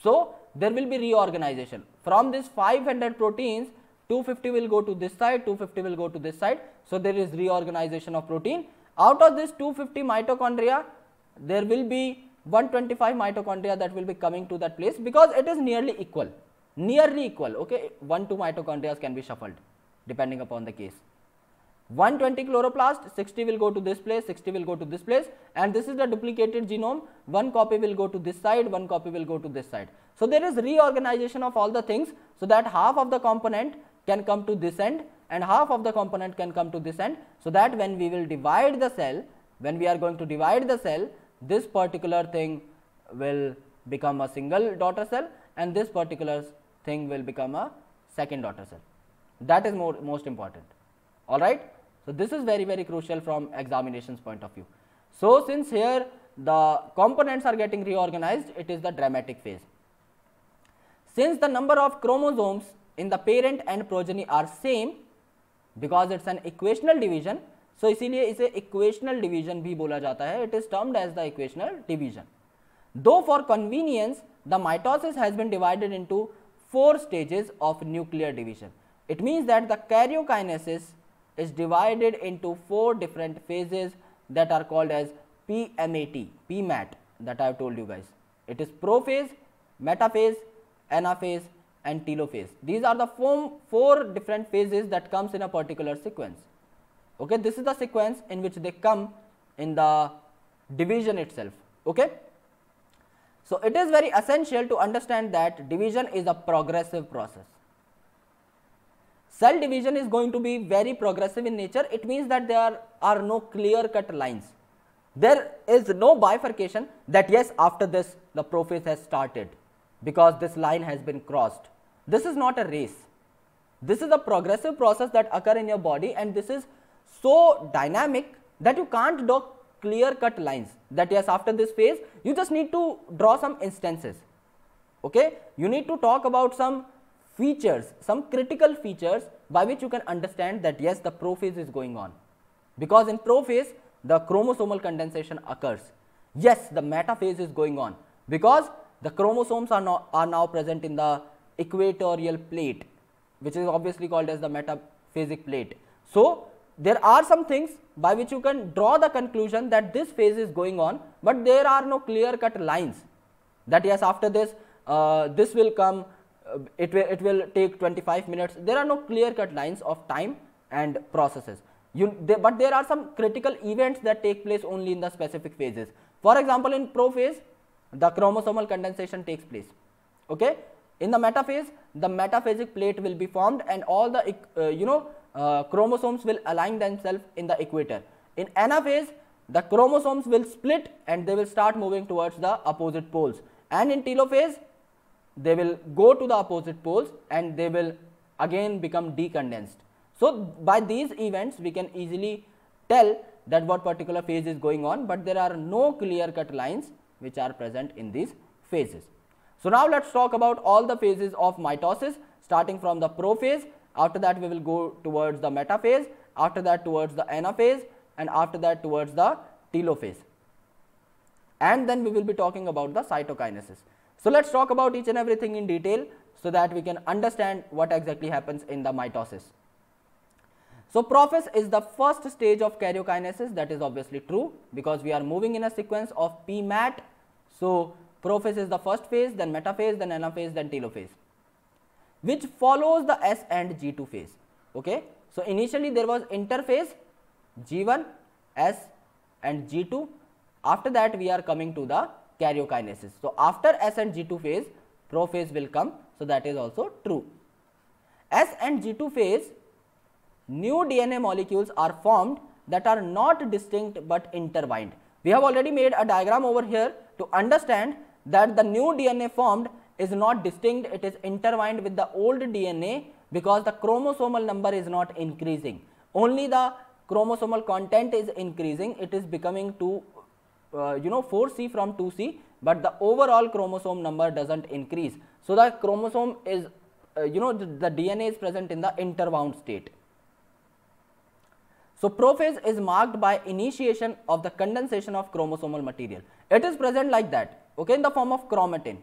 So there will be reorganization. From this 500 proteins, 250 will go to this side, 250 will go to this side. So there is reorganization of protein. Out of this 250 mitochondria, there will be 125 mitochondria that will be coming to that place, because it is nearly equal, okay. 1-2 mitochondria can be shuffled depending upon the case. 120 chloroplast, 60 will go to this place, 60 will go to this place, and this is the duplicated genome. One copy will go to this side, one copy will go to this side. So there is reorganization of all the things, so that half of the component can come to this end and half of the component can come to this end, so that when we will divide the cell, when we are going to divide the cell, this particular thing will become a single daughter cell and this particular thing will become a second daughter cell. That is most important. Alright. So this is very, very crucial from examinations point of view. So since here the components are getting reorganized, it is the dramatic phase. Since the number of chromosomes in the parent and progeny are same, because it's an equational division, so इसीलिए इसे equational division भी बोला जाता है. It is termed as the equational division. Though for convenience, the mitosis has been divided into 4 stages of nuclear division. It means that the karyokinesis is divided into 4 different phases that are called as PMAT that I have told you guys. It is prophase, metaphase, anaphase and telophase. These are the 4 different phases that comes in a particular sequence. Okay, this is the sequence in which they come in the division itself. Okay. So it is very essential to understand that division is a progressive process. Cell division is going to be very progressive in nature. It means that there are no clear cut lines. There is no bifurcation that yes, after this the prophase has started because this line has been crossed. This is not a race. This is a progressive process that occur in your body, and this is so dynamic that you can't draw clear cut lines that yes, after this phase you just need to draw some instances. Okay, you need to talk about some features, some critical features by which you can understand that yes, the prophase is going on, because in prophase the chromosomal condensation occurs. Yes, the metaphase is going on because the chromosomes are now present in the equatorial plate, which is obviously called as the metaphasic plate. So there are some things by which you can draw the conclusion that this phase is going on, but there are no clear cut lines that yes, after this this will come, it will take 25 minutes. There are no clear cut lines of time and processes. But there are some critical events that take place only in the specific phases. For example, in prophase the chromosomal condensation takes place. Okay, in the metaphase the metaphasic plate will be formed and all the chromosomes will align themselves in the equator. In anaphase the chromosomes will split and they will start moving towards the opposite poles, and in telophase they will go to the opposite poles and they will again become decondensed. So by these events we can easily tell that what particular phase is going on, but there are no clear cut lines which are present in these phases. So now let's talk about all the phases of mitosis, starting from the prophase. After that we will go towards the metaphase, after that towards the anaphase, and after that towards the telophase, and then we will be talking about the cytokinesis. So let's talk about each and everything in detail so that we can understand what exactly happens in the mitosis. So prophase is the first stage of karyokinesis. That is obviously true because we are moving in a sequence of PMAT. So prophase is the first phase, then metaphase, then anaphase, then telophase, which follows the S and G2 phase. Okay, so initially there was interphase G1, S, and G2. After that we are coming to the karyokinesis. So after S and G2 phase, prophase will come. So that is also true. S and G2 phase, new DNA molecules are formed that are not distinct but intertwined. We have already made a diagram over here to understand that the new DNA formed is not distinct, it is intertwined with the old DNA because the chromosomal number is not increasing. Only the chromosomal content is increasing, it is becoming 4C from 2C, but the overall chromosome number doesn't increase. So the chromosome is, the DNA is present in the interwound state. So prophase is marked by initiation of the condensation of chromosomal material. It is present like that, okay, in the form of chromatin.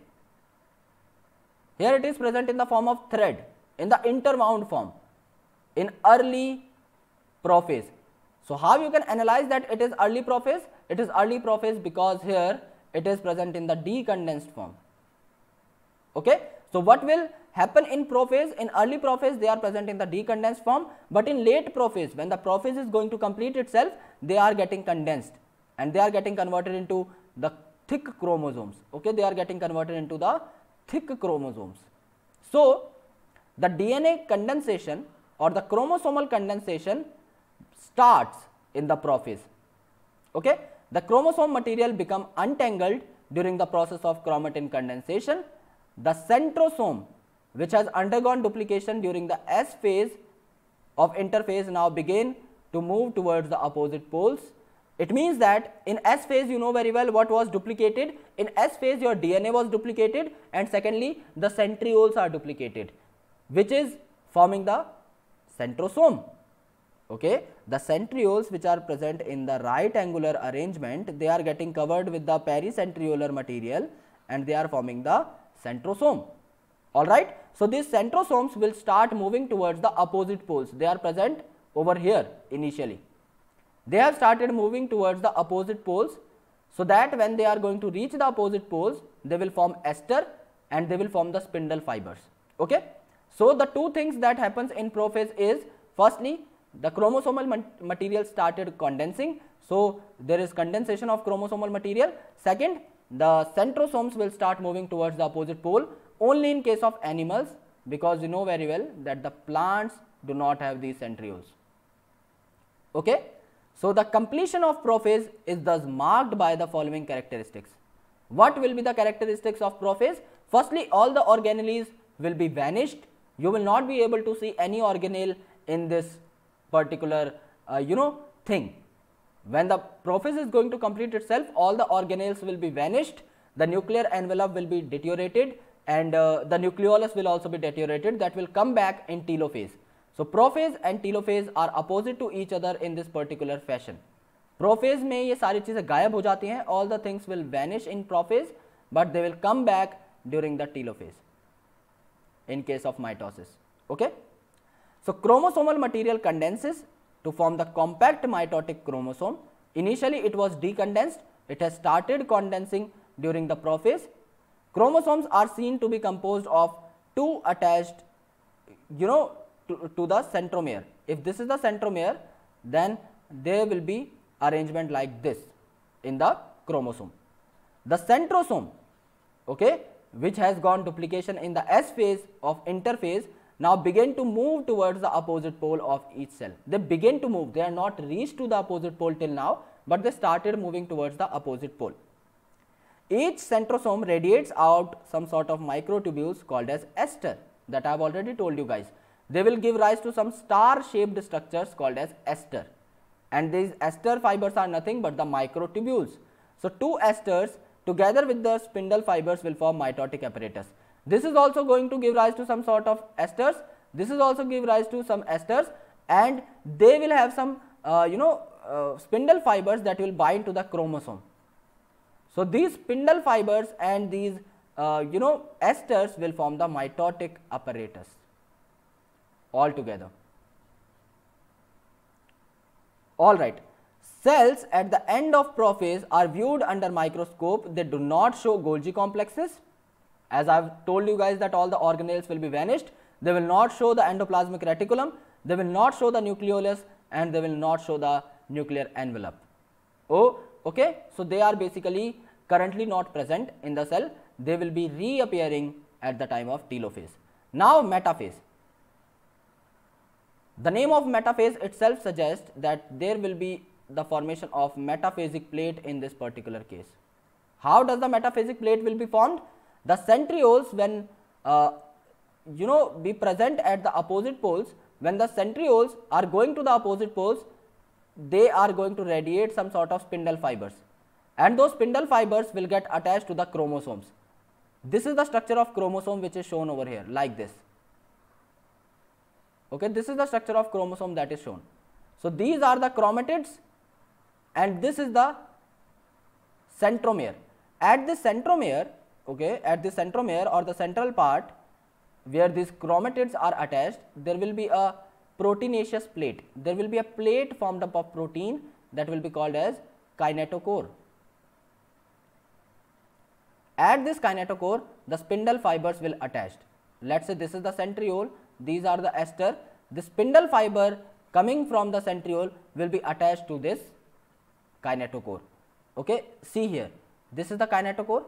Here it is present in the form of thread, in the interwound form, in early prophase. So how you can analyze that it is early prophase? It is early prophase because here it is present in the decondensed form. Okay. So what will happen in prophase? In early prophase they are present in the decondensed form, but in late prophase, when the prophase is going to complete itself, they are getting condensed and they are getting converted into the thick chromosomes. Okay, they are getting converted into the thick chromosomes. So the DNA condensation or the chromosomal condensation starts in the prophase. Okay, the chromosome material become untangled during the process of chromatin condensation. The centrosome, which has undergone duplication during the S phase of interphase, now begin to move towards the opposite poles. It means that in S phase, you know very well what was duplicated. In S phase your DNA was duplicated, and secondly the centrioles are duplicated, which is forming the centrosome. Okay, the centrioles which are present in the right angular arrangement, they are getting covered with the pericentriolar material and they are forming the centrosome. Alright, so these centrosomes will start moving towards the opposite poles. They are present over here initially. They have started moving towards the opposite poles, so that when they are going to reach the opposite poles, they will form ester and they will form the spindle fibers. Okay, so the two things that happens in prophase is, firstly the chromosomal material started condensing, so there is condensation of chromosomal material. Second, the centrosomes will start moving towards the opposite pole only in case of animals, because you know very well that the plants do not have these centrioles. Okay, so the completion of prophase is thus marked by the following characteristics. What will be the characteristics of prophase? Firstly, all the organelles will be vanished. You will not be able to see any organelle in this particular thing. When the prophase is going to complete itself, all the organelles will be vanished, the nuclear envelope will be deteriorated, and the nucleolus will also be deteriorated. That will come back in telophase. So prophase and telophase are opposite to each other in this particular fashion. Prophase में ये सारी चीजें गायब हो जाती हैं, all the things will vanish in prophase, but they will come back during the telophase in case of mitosis. Okay, so chromosomal material condenses to form the compact mitotic chromosome. Initially it was decondensed, it has started condensing during the prophase. Chromosomes are seen to be composed of two attached to the centromere. If this is the centromere, then there will be arrangement like this in the chromosome. The centrosome, okay, which has gone duplication in the S phase of interphase, now begin to move towards the opposite pole of each cell. They begin to move, they are not reached to the opposite pole till now, but they started moving towards the opposite pole. Each centrosome radiates out some sort of microtubules called as ester, that I have already told you guys. They will give rise to some star shaped structures called as ester, and these ester fibers are nothing but the microtubules. So two esters together with the spindle fibers will form mitotic apparatus. This is also going to give rise to some sort of esters, this is also give rise to some esters, and they will have some spindle fibers that will bind to the chromosome. So these spindle fibers and these esters will form the mitotic apparatus all together. Alright, cells at the end of prophase are viewed under microscope. They do not show Golgi complexes. As I have told you guys that all the organelles will be vanished. They will not show the endoplasmic reticulum, they will not show the nucleolus, and they will not show the nuclear envelope. Oh, okay. So they are basically currently not present in the cell. They will be reappearing at the time of telophase. Now metaphase. The name of metaphase itself suggests that there will be the formation of metaphasic plate in this particular case. How does the metaphasic plate will be formed? The centrioles, when be present at the opposite poles, when the centrioles are going to the opposite poles, they are going to radiate some sort of spindle fibers, and those spindle fibers will get attached to the chromosomes. This is the structure of chromosome which is shown over here like this. Okay, this is the structure of chromosome that is shown. So these are the chromatids and this is the centromere. At the centromere, okay, at the centromere or the central part where these chromatids are attached, there will be a proteinaceous plate. There will be a plate formed up of protein that will be called as kinetochore. At this kinetochore, the spindle fibers will attach. Let's say this is the centriole, these are the ester. The spindle fiber coming from the centriole will be attached to this kinetochore. Okay, see here, this is the kinetochore,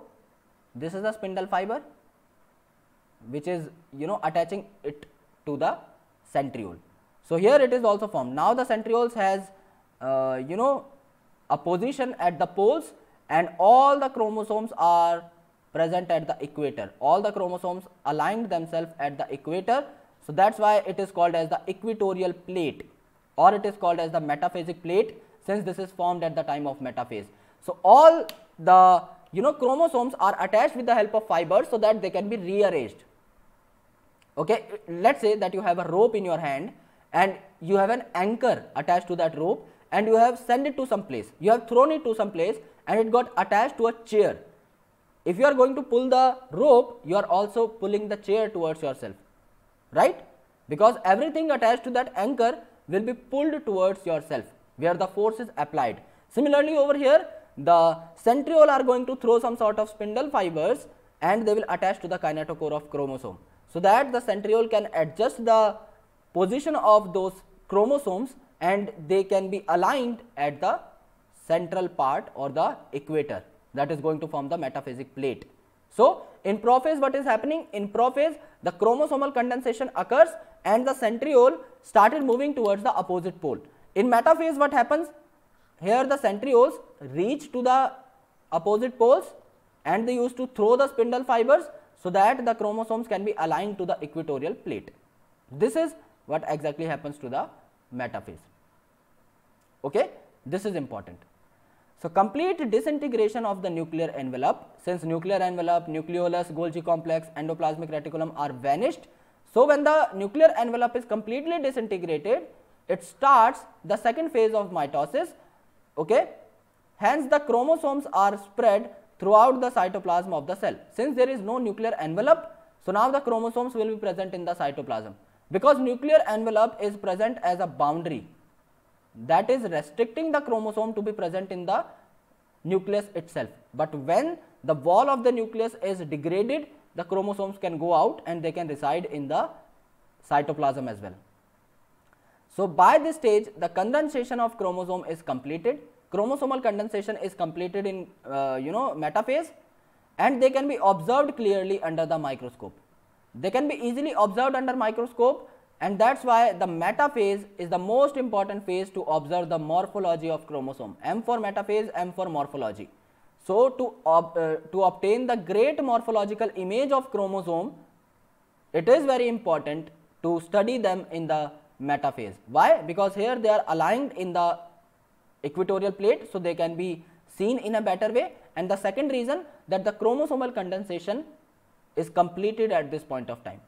this is the spindle fiber which is attaching it to the centriole. So here it is also formed. Now the centrioles has a position at the poles and all the chromosomes are present at the equator. All the chromosomes aligned themselves at the equator. So that's why it is called as the equatorial plate, or it is called as the metaphasic plate, since this is formed at the time of metaphase. So all the chromosomes are attached with the help of fibers so that they can be rearranged. Okay, let's say that you have a rope in your hand and you have an anchor attached to that rope and you have sent it to some place. You have thrown it to some place and it got attached to a chair. If you are going to pull the rope, you are also pulling the chair towards yourself, right? Because everything attached to that anchor will be pulled towards yourself where the force is applied. Similarly, over here the centriole are going to throw some sort of spindle fibers and they will attach to the kinetochore of chromosome, so that the centriole can adjust the position of those chromosomes and they can be aligned at the central part or the equator that is going to form the metaphasic plate. So in prophase, what is happening? In prophase, the chromosomal condensation occurs and the centriole started moving towards the opposite pole. In metaphase, what happens? Here the centrioles reach to the opposite poles and they used to throw the spindle fibers so that the chromosomes can be aligned to the equatorial plate. This is what exactly happens to the metaphase. Okay, this is important. So complete disintegration of the nuclear envelope, since nuclear envelope, nucleolus, Golgi complex, endoplasmic reticulum are vanished. So when the nuclear envelope is completely disintegrated, it starts the second phase of mitosis. Okay, hence the chromosomes are spread throughout the cytoplasm of the cell. Since there is no nuclear envelope, so now the chromosomes will be present in the cytoplasm, because nuclear envelope is present as a boundary that is restricting the chromosome to be present in the nucleus itself. But when the wall of the nucleus is degraded, the chromosomes can go out and they can reside in the cytoplasm as well. So by this stage, the condensation of chromosome is completed. Chromosomal condensation is completed in metaphase, and they can be observed clearly under the microscope. They can be easily observed under microscope, and that's why the metaphase is the most important phase to observe the morphology of chromosome. M for metaphase, M for morphology. So to obtain the great morphological image of chromosome, it is very important to study them in the metaphase. Why? Because here they are aligned in the equatorial plate, so they can be seen in a better way. And the second reason, that the chromosomal condensation is completed at this point of time.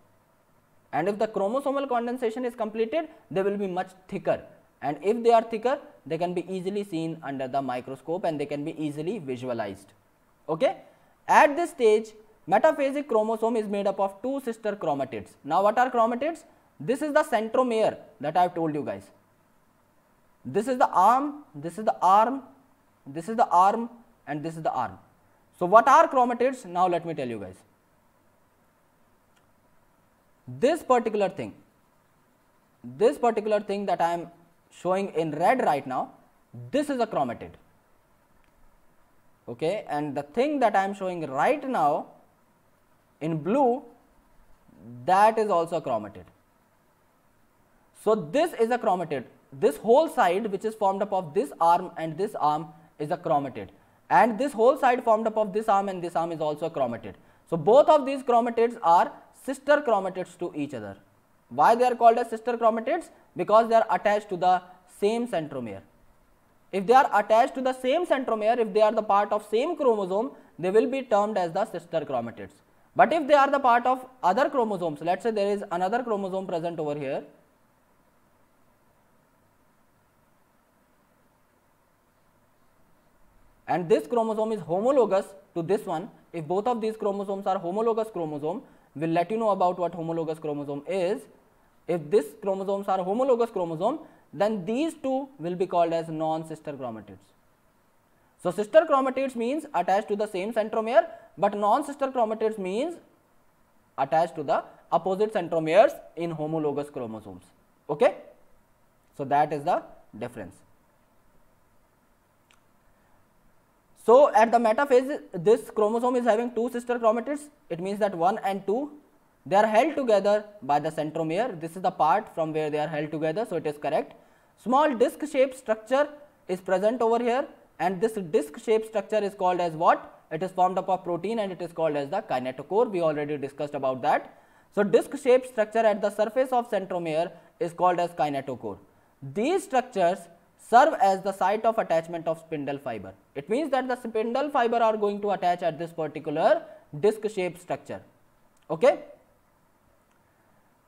And if the chromosomal condensation is completed, they will be much thicker, and if they are thicker, they can be easily seen under the microscope and they can be easily visualized. Okay? At this stage, metaphasic chromosome is made up of two sister chromatids. Now what are chromatids? This is the centromere that I have told you guys. This is the arm, this is the arm, this is the arm, and this is the arm. So what are chromatids? Now let me tell you guys. This particular thing that I am showing in red right now, this is a chromatid. Okay, and the thing that I am showing right now in blue, that is also a chromatid. So this is a chromatid. This whole side which is formed up of this arm and this arm is a chromatid, and this whole side formed up of this arm and this arm is also a chromatid. So both of these chromatids are sister chromatids to each other. Why they are called as sister chromatids? Because they are attached to the same centromere. If they are attached to the same centromere, if they are the part of same chromosome, they will be termed as the sister chromatids. But if they are the part of other chromosomes, let's say there is another chromosome present over here, and this chromosome is homologous to this one. If both of these chromosomes are homologous chromosome, we'll let you know about what homologous chromosome is. If these chromosomes are homologous chromosome, then these two will be called as non-sister chromatids. So sister chromatids means attached to the same centromere, but non-sister chromatids means attached to the opposite centromeres in homologous chromosomes. Okay? So that is the difference. So at the metaphase, this chromosome is having two sister chromatids. It means that 1 and 2, they are held together by the centromere. This is the part from where they are held together, so it is correct. Small disc shaped structure is present over here, and this disc shaped structure is called as what? It is formed up of protein and it is called as the kinetochore. We already discussed about that. So disc shaped structure at the surface of centromere is called as kinetochore. These structures serve as the site of attachment of spindle fiber. It means that the spindle fiber are going to attach at this particular disc shaped structure, okay,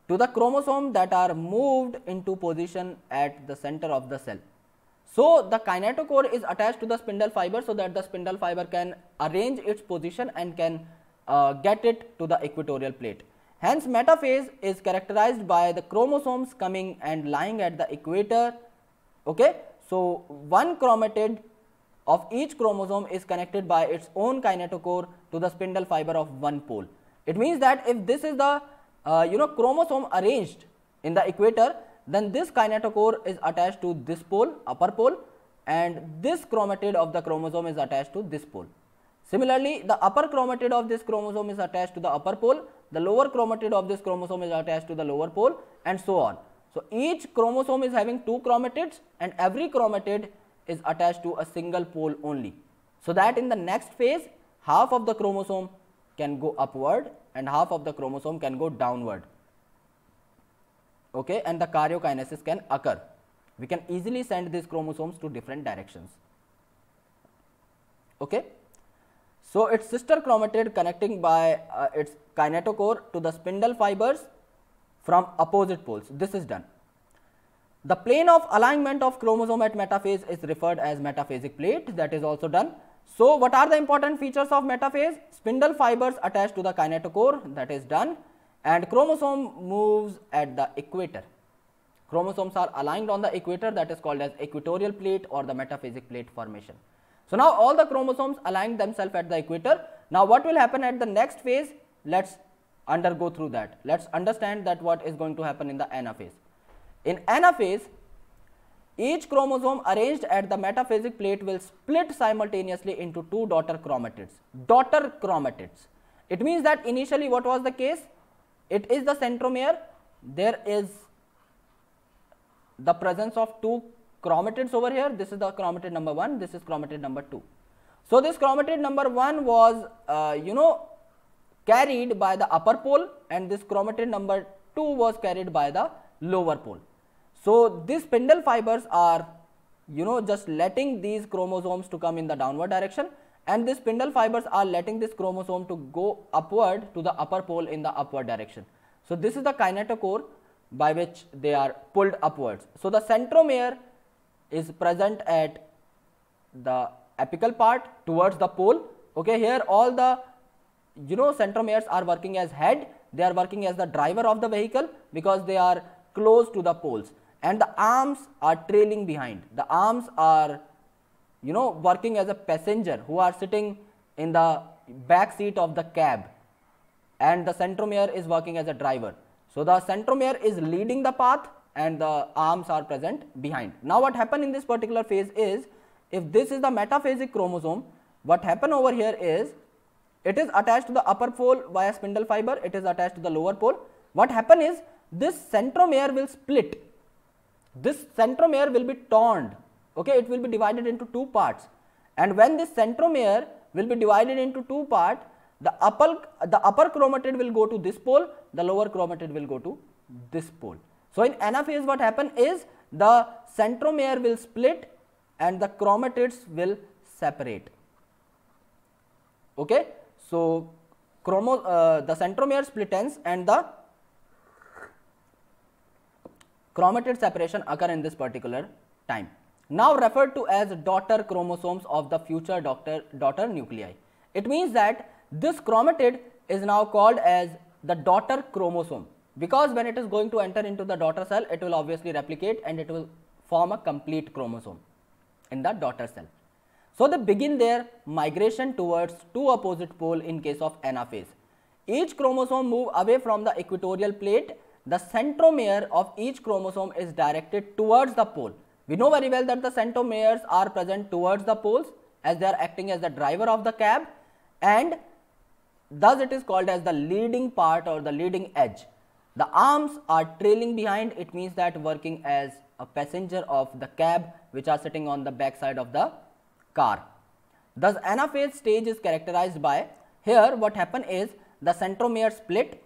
to the chromosome that are moved into position at the center of the cell. So the kinetochore is attached to the spindle fiber so that the spindle fiber can arrange its position and can get it to the equatorial plate. Hence metaphase is characterized by the chromosomes coming and lying at the equator, okay. So one chromatid of each chromosome is connected by its own kinetochore to the spindle fiber of one pole. It means that if this is the chromosome arranged in the equator, then this kinetochore is attached to this pole, upper pole, and this chromatid of the chromosome is attached to this pole. Similarly, the upper chromatid of this chromosome is attached to the upper pole, the lower chromatid of this chromosome is attached to the lower pole, and so on. So each chromosome is having two chromatids, and every chromatid is attached to a single pole only. So that in the next phase, half of the chromosome can go upward and half of the chromosome can go downward, okay, and the karyokinesis can occur. We can easily send these chromosomes to different directions, okay. So its sister chromatid connecting by its kinetochore to the spindle fibers from opposite poles. This is done. The plane of alignment of chromosome at metaphase is referred as metaphasic plate. That is also done. So what are the important features of metaphase? Spindle fibers attached to the kinetochore, that is done, and chromosome moves at the equator. Chromosomes are aligned on the equator, that is called as equatorial plate or the metaphasic plate formation. So now all the chromosomes align themselves at the equator. Now what will happen at the next phase? Let's undergo through that. Let's understand that what is going to happen in the anaphase. In anaphase, each chromosome arranged at the metaphasic plate will split simultaneously into two daughter chromatids. Daughter chromatids. It means that initially what was the case? It is the centromere. There is the presence of two chromatids over here. This is the chromatid number 1, this is chromatid number 2. So this chromatid number 1 was carried by the upper pole, and this chromatid number 2 was carried by the lower pole. So these spindle fibers are just letting these chromosomes to come in the downward direction, and these spindle fibers are letting this chromosome to go upward to the upper pole in the upward direction. So this is the kinetochore by which they are pulled upwards. So the centromere is present at the apical part towards the pole, okay. Here all the centromeres are working as head, they are working as the driver of the vehicle because they are close to the poles, and the arms are trailing behind. The arms are working as a passenger who are sitting in the back seat of the cab, and the centromere is working as a driver. So the centromere is leading the path and the arms are present behind. Now what happened in this particular phase is, if this is the metaphasic chromosome, what happen over here is, it is attached to the upper pole via spindle fiber, it is attached to the lower pole. What happen is, this centromere will split, this centromere will be torn, okay, it will be divided into two parts, and when this centromere will be divided into two parts, the upper chromatid will go to this pole, the lower chromatid will go to this pole. So in anaphase what happen is, the centromere will split and the chromatids will separate. Okay, so the centromere splittens and the chromatid separation occur in this particular time, now referred to as daughter chromosomes of the future daughter nuclei. It means that this chromatid is now called as the daughter chromosome, because when it is going to enter into the daughter cell, it will obviously replicate and it will form a complete chromosome in the daughter cell. So they begin their migration towards two opposite pole in case of anaphase. Each chromosome move away from the equatorial plate. The centromere of each chromosome is directed towards the pole. We know very well that the centromeres are present towards the poles, as they are acting as the driver of the cab, and thus it is called as the leading part or the leading edge. The arms are trailing behind, it means that working as a passenger of the cab which are sitting on the back side of the car. Thus anaphase stage is characterized by, here what happen is, the centromere split,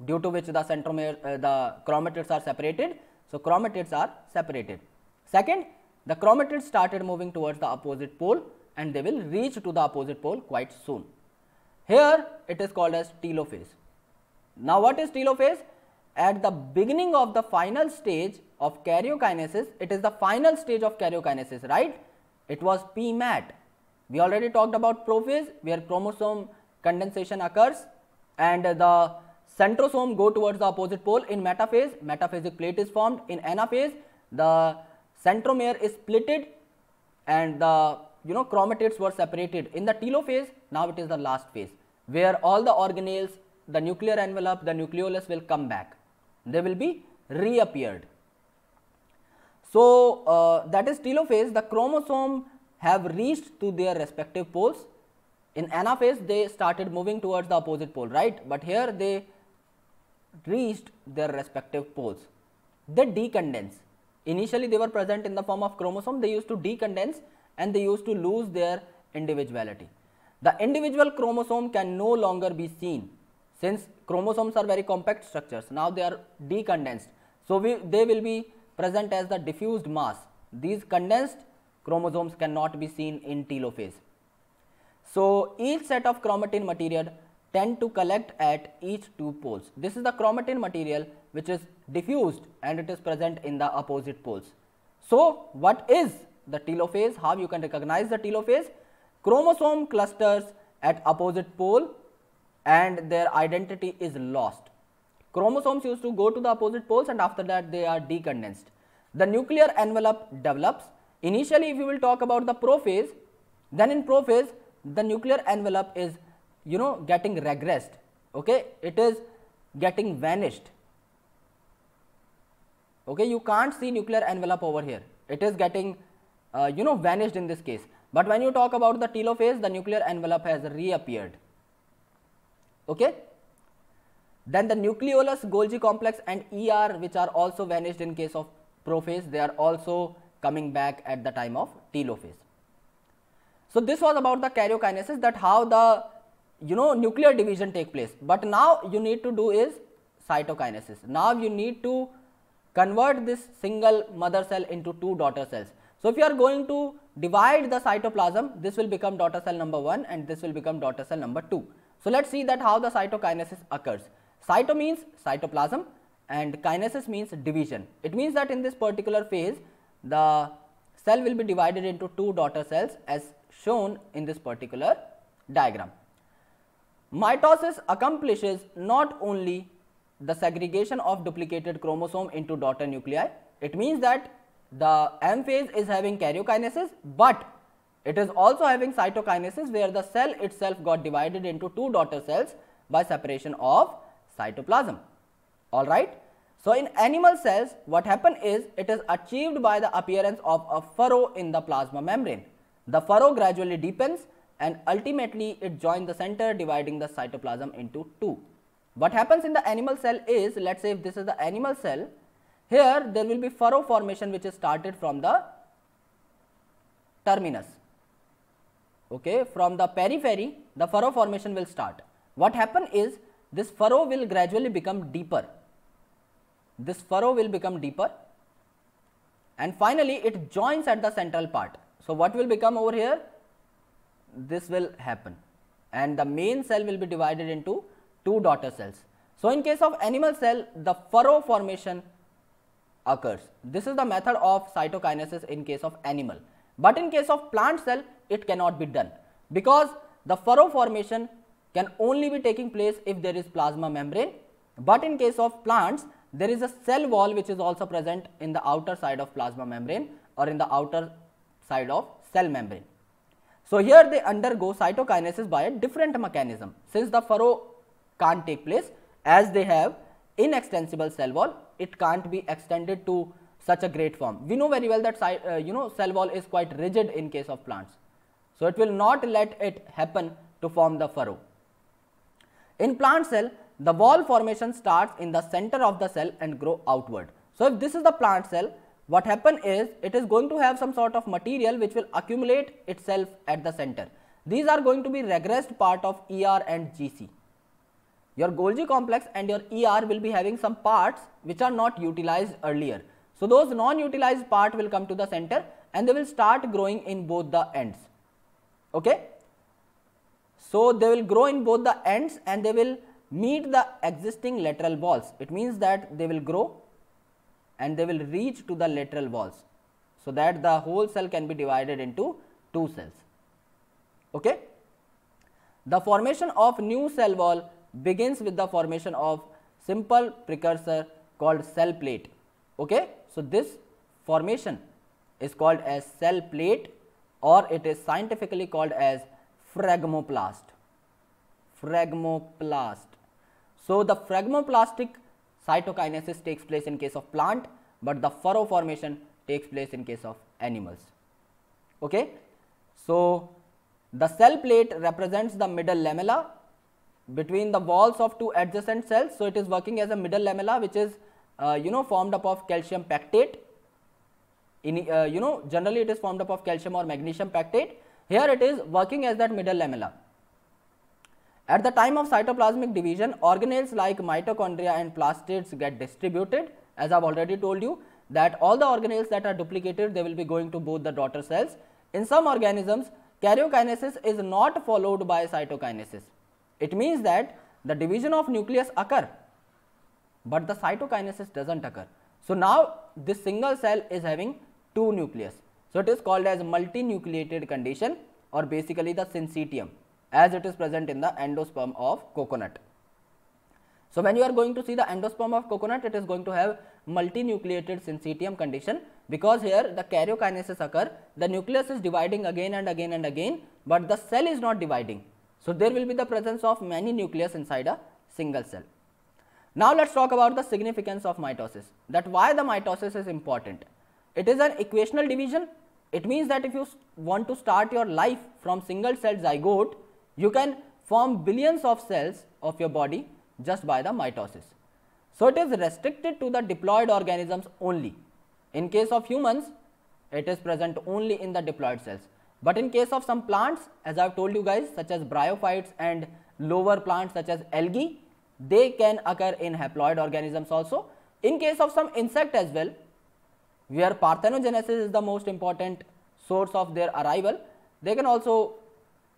due to which the chromatids are separated. So chromatids are separated. Second, the chromatids started moving towards the opposite pole and they will reach to the opposite pole quite soon. Here it is called as telophase. Now what is telophase? At the beginning of the final stage of karyokinesis, it is the final stage of karyokinesis, right? It was PMAT. We already talked about prophase, where chromosome condensation occurs and the centrosome go towards the opposite pole. In metaphase, metaphasic plate is formed. In anaphase, the centromere is splitted and the chromatids were separated. In the telophase, now it is the last phase, where all the organelles, the nuclear envelope, the nucleolus will come back. They will be reappeared. So that is telophase. The chromosome have reached to their respective poles. In anaphase, they started moving towards the opposite pole, right? But here they reached their respective poles. They decondense. Initially they were present in the form of chromosome, they used to decondense and they used to lose their individuality. The individual chromosome can no longer be seen, since chromosomes are very compact structures. Now they are decondensed. So they will be present as the diffused mass. These condensed chromosomes cannot be seen in telophase. So each set of chromatin material tend to collect at each two poles. This is the chromatin material which is diffused and it is present in the opposite poles. So what is the telophase? How you can recognize the telophase? Chromosome clusters at opposite pole and their identity is lost. Chromosomes used to go to the opposite poles and after that they are decondensed. The nuclear envelope develops. Initially if you will talk about the prophase, then in prophase the nuclear envelope is getting regressed, okay, it is getting vanished, okay, you can't see nuclear envelope over here, it is getting vanished in this case. But when you talk about the telophase, the nuclear envelope has reappeared, okay. Then the nucleolus, Golgi complex and ER, which are also vanished in case of prophase, they are also coming back at the time of telophase. So this was about the karyokinesis, that how the nuclear division take place. But now you need to do is cytokinesis. Now you need to convert this single mother cell into two daughter cells. So if you are going to divide the cytoplasm, this will become daughter cell number 1 and this will become daughter cell number 2. So let's see that how the cytokinesis occurs. Cyto means cytoplasm and kinesis means division. It means that in this particular phase, the cell will be divided into two daughter cells as shown in this particular diagram. Mitosis accomplishes not only the segregation of duplicated chromosome into daughter nuclei, it means that the M phase is having karyokinesis, but it is also having cytokinesis, where the cell itself got divided into two daughter cells by separation of cytoplasm. All right. So in animal cells, what happen is, it is achieved by the appearance of a furrow in the plasma membrane. The furrow gradually deepens and ultimately it joins the center, dividing the cytoplasm into two. What happens in the animal cell is, let's say if this is the animal cell, here there will be furrow formation which is started from the terminus. Okay, from the periphery the furrow formation will start. What happen is, this furrow will gradually become deeper. This furrow will become deeper and finally it joins at the central part. So, what will become over here? This will happen and the main cell will be divided into two daughter cells. So, in case of animal cell, the furrow formation occurs. This is the method of cytokinesis in case of animal, but in case of plant cell it cannot be done, because the furrow formation can only be taking place if there is plasma membrane, but in case of plants there is a cell wall which is also present in the outer side of plasma membrane or in the outer side of cell membrane. So, here they undergo cytokinesis by a different mechanism. Since the furrow can't take place, as they have inextensible cell wall, it can't be extended to such a great form. We know very well that cell wall is quite rigid in case of plants. So, it will not let it happen to form the furrow. In plant cell, the wall formation starts in the center of the cell and grow outward. So, if this is the plant cell, what happen is, it is going to have some sort of material which will accumulate itself at the center. These are going to be regressed part of ER and GC. Your Golgi complex and your ER will be having some parts which are not utilized earlier. So, those non-utilized part will come to the center and they will start growing in both the ends. Okay? So, they will grow in both the ends and they will meet the existing lateral walls. It means that they will grow and they will reach to the lateral walls, so that the whole cell can be divided into two cells. Okay? The formation of new cell wall begins with the formation of simple precursor called cell plate. Okay? So, this formation is called as cell plate, or it is scientifically called as phragmoplast. Phragmoplast. So, the phragmoplastic cytokinesis takes place in case of plant, but the furrow formation takes place in case of animals. Okay? So, the cell plate represents the middle lamella between the walls of two adjacent cells. So, it is working as a middle lamella which is formed up of calcium pactate. In generally it is formed up of calcium or magnesium pactate. Here it is working as that middle lamella. At the time of cytoplasmic division, organelles like mitochondria and plastids get distributed. As I have already told you that all the organelles that are duplicated, they will be going to both the daughter cells. In some organisms, karyokinesis is not followed by cytokinesis. It means that the division of nucleus occur, but the cytokinesis does not occur. So, now this single cell is having two nucleus. So, it is called as multinucleated condition, or basically the syncytium, as it is present in the endosperm of coconut. So, when you are going to see the endosperm of coconut, it is going to have multinucleated syncytium condition, because here the karyokinesis occur, the nucleus is dividing again and again and again, but the cell is not dividing. So, there will be the presence of many nucleus inside a single cell. Now, let us talk about the significance of mitosis, that why the mitosis is important. It is an equational division. It means that if you want to start your life from single cell zygote, you can form billions of cells of your body just by the mitosis. So, it is restricted to the diploid organisms only. In case of humans, it is present only in the diploid cells, but in case of some plants, as I have told you guys, such as bryophytes and lower plants such as algae, they can occur in haploid organisms also. In case of some insect as well, where parthenogenesis is the most important source of their arrival, they can also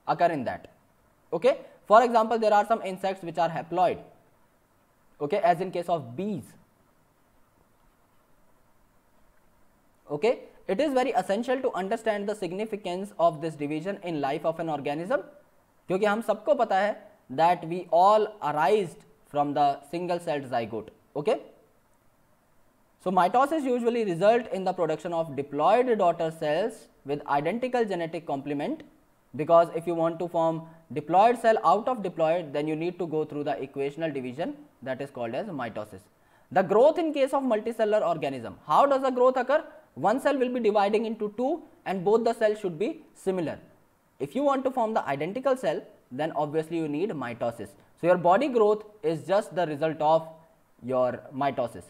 occur in that. Okay? For example, there are some insects which are haploid, okay, as in case of bees. Okay? It is very essential to understand the significance of this division in life of an organism, क्योंकि हम सबको पता है that we all arised from the single celled zygote. Okay? So, mitosis usually result in the production of diploid daughter cells with identical genetic complement, because if you want to form diploid cell out of diploid, then you need to go through the equational division, that is called as mitosis. The growth in case of multicellular organism, how does the growth occur? One cell will be dividing into two and both the cells should be similar. If you want to form the identical cell, then obviously you need mitosis. So your body growth is just the result of your mitosis.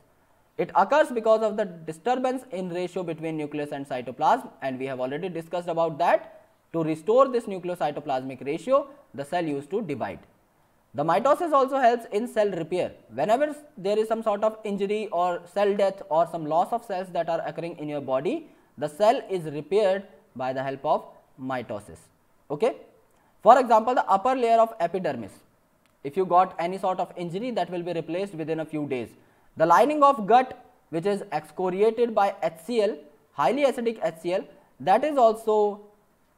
It occurs because of the disturbance in ratio between nucleus and cytoplasm, and we have already discussed about that. To restore this nucleocytoplasmic ratio, the cell used to divide. The mitosis also helps in cell repair. Whenever there is some sort of injury or cell death or some loss of cells that are occurring in your body, the cell is repaired by the help of mitosis. Okay? For example, the upper layer of epidermis, if you got any sort of injury, that will be replaced within a few days. The lining of gut, which is excoriated by HCl, highly acidic HCl, that is also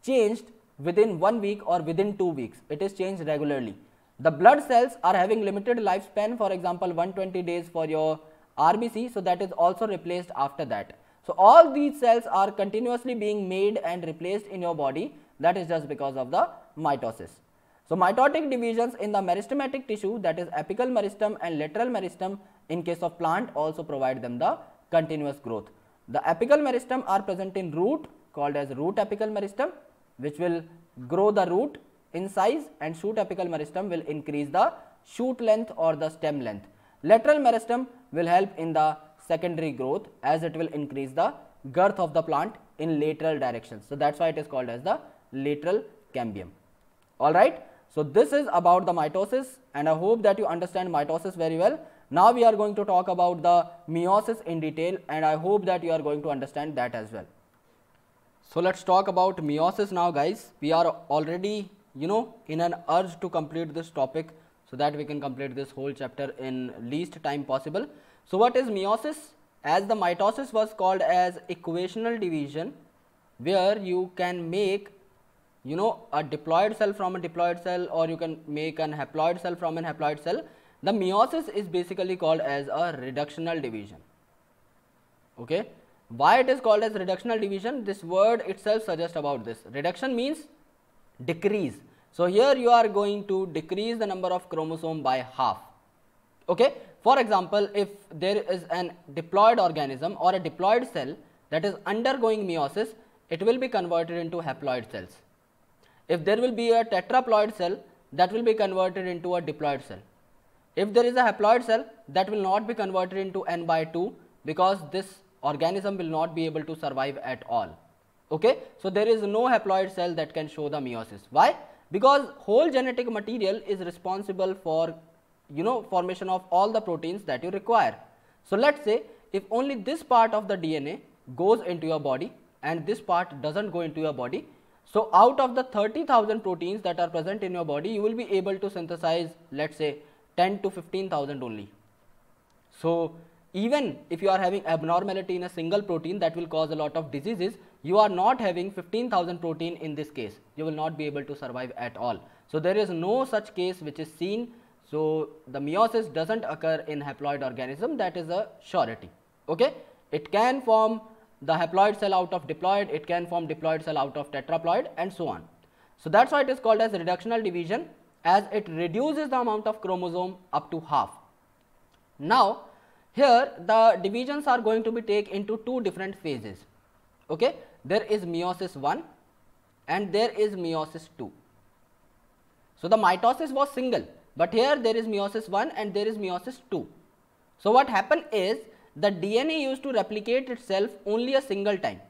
changed within 1 week or within 2 weeks. It is changed regularly. The blood cells are having limited lifespan, for example 120 days for your RBC, so that is also replaced after that. So all these cells are continuously being made and replaced in your body, that is just because of the mitosis. So mitotic divisions in the meristematic tissue, that is apical meristem and lateral meristem, in case of plant also provide them the continuous growth. The apical meristem are present in root, called as root apical meristem, which will grow the root in size, and shoot apical meristem will increase the shoot length or the stem length. Lateral meristem will help in the secondary growth, as it will increase the girth of the plant in lateral directions. So that's why it is called as the lateral cambium. Alright. So this is about the mitosis, and I hope that you understand mitosis very well. Now we are going to talk about the meiosis in detail, and I hope that you are going to understand that as well. So let's talk about meiosis now, guys. We are already, in an urge to complete this topic so that we can complete this whole chapter in least time possible. So what is meiosis? As the mitosis was called as equational division, where you can make a diploid cell from a diploid cell, or you can make an haploid cell from an haploid cell. The meiosis is basically called as a reductional division. Okay. Why it is called as reductional division? This word itself suggests about this. Reduction means decrease. So here you are going to decrease the number of chromosome by half. Okay. For example, if there is an diploid organism or a diploid cell that is undergoing meiosis, it will be converted into haploid cells. If there will be a tetraploid cell, that will be converted into a diploid cell. If there is a haploid cell, that will not be converted into n by 2, because this organism will not be able to survive at all. Okay. So there is no haploid cell that can show the meiosis. Why? Because whole genetic material is responsible for formation of all the proteins that you require. So let's say if only this part of the DNA goes into your body and this part doesn't go into your body, so out of the 30,000 proteins that are present in your body, you will be able to synthesize, let's say 10 to 15,000 only. So even if you are having abnormality in a single protein that will cause a lot of diseases, you are not having 15,000 protein in this case, you will not be able to survive at all. So there is no such case which is seen. So the meiosis doesn't occur in haploid organism, that is a surety. Okay. It can form the haploid cell out of diploid, it can form diploid cell out of tetraploid, and so on. So that's why it is called as reductional division, as it reduces the amount of chromosome up to half. Now here the divisions are going to be taken into two different phases. Okay. There is meiosis 1 and there is meiosis 2. So the mitosis was single, but here there is meiosis 1 and there is meiosis 2. So what happened is, the DNA used to replicate itself only a single time,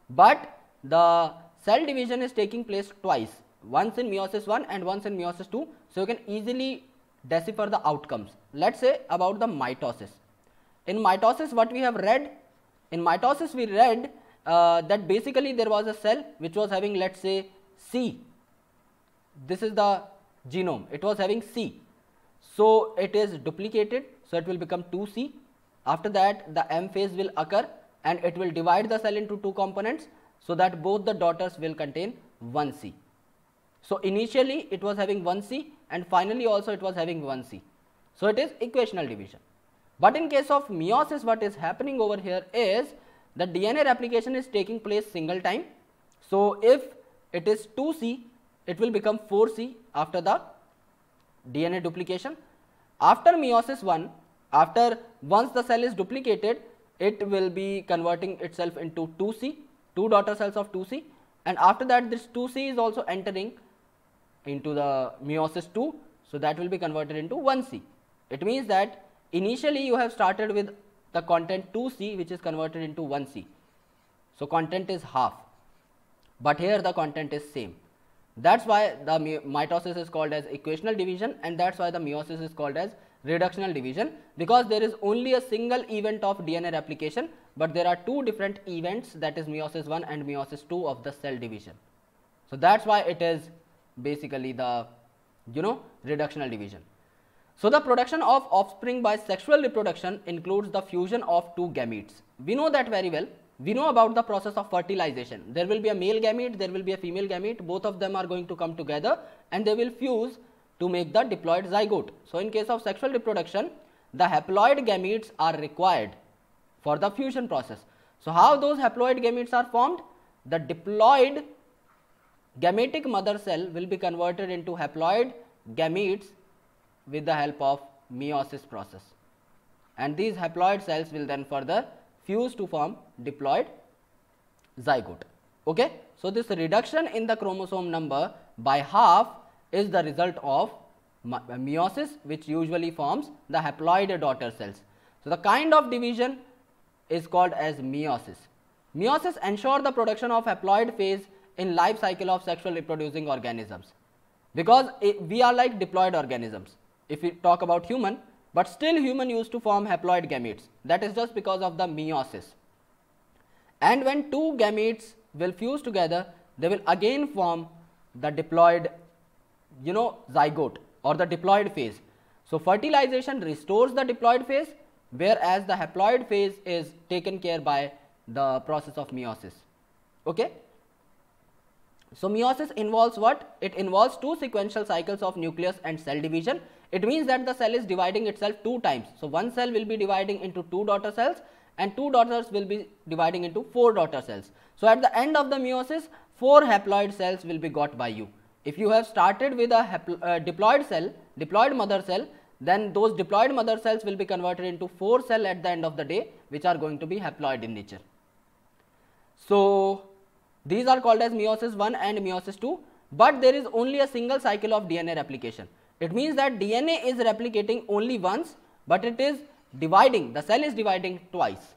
but the cell division is taking place twice, once in meiosis 1 and once in meiosis 2. So you can easily decipher the outcomes. Let's say about the mitosis. In mitosis, what we have read? In mitosis we read that basically there was a cell which was having, let's say, C. This is the genome, it was having C. So it is duplicated, so it will become 2C. After that the M phase will occur and it will divide the cell into two components, so that both the daughters will contain 1C. So initially it was having 1C and finally also it was having 1C. So it is equational division. But in case of meiosis, what is happening over here is the DNA replication is taking place single time. So if it is 2C, it will become 4C after the DNA duplication. After meiosis 1, once the cell is duplicated, it will be converting itself into 2C, two daughter cells of 2C. and after that this 2C is also entering into the meiosis 2. So, that will be converted into 1C. It means that initially you have started with the content 2C, which is converted into 1C. So, content is half, but here the content is same. That is why the mitosis is called as equational division, and that is why the meiosis is called as reductional division, because there is only a single event of DNA replication, but there are two different events, that is meiosis 1 and meiosis 2 of the cell division. So, that is why it is basically the reductional division. So, the production of offspring by sexual reproduction includes the fusion of two gametes. We know that very well. We know about the process of fertilization. There will be a male gamete, there will be a female gamete, both of them are going to come together and they will fuse to make the diploid zygote. So, in case of sexual reproduction, the haploid gametes are required for the fusion process. So, how those haploid gametes are formed? The diploid gametic mother cell will be converted into haploid gametes with the help of meiosis process, and these haploid cells will then further fuse to form diploid zygote. Okay? So, this reduction in the chromosome number by half is the result of meiosis, which usually forms the haploid daughter cells. So, the kind of division is called as meiosis. Meiosis ensures the production of haploid phase in life cycle of sexual reproducing organisms, because we are like diploid organisms if we talk about human, but still human used to form haploid gametes, that is just because of the meiosis. And when two gametes will fuse together, they will again form the diploid zygote or the diploid phase. So, fertilization restores the diploid phase, whereas the haploid phase is taken care by the process of meiosis. Okay? So, meiosis involves what? It involves two sequential cycles of nucleus and cell division. It means that the cell is dividing itself two times. So, one cell will be dividing into two daughter cells and two daughters will be dividing into four daughter cells. So, at the end of the meiosis, 4 haploid cells will be got by you. If you have started with a diploid cell, diploid mother cell, then those diploid mother cells will be converted into 4 cells at the end of the day, which are going to be haploid in nature. So, these are called as meiosis 1 and meiosis 2, but there is only a single cycle of DNA replication. It means that DNA is replicating only once, but it is dividing, the cell is dividing twice.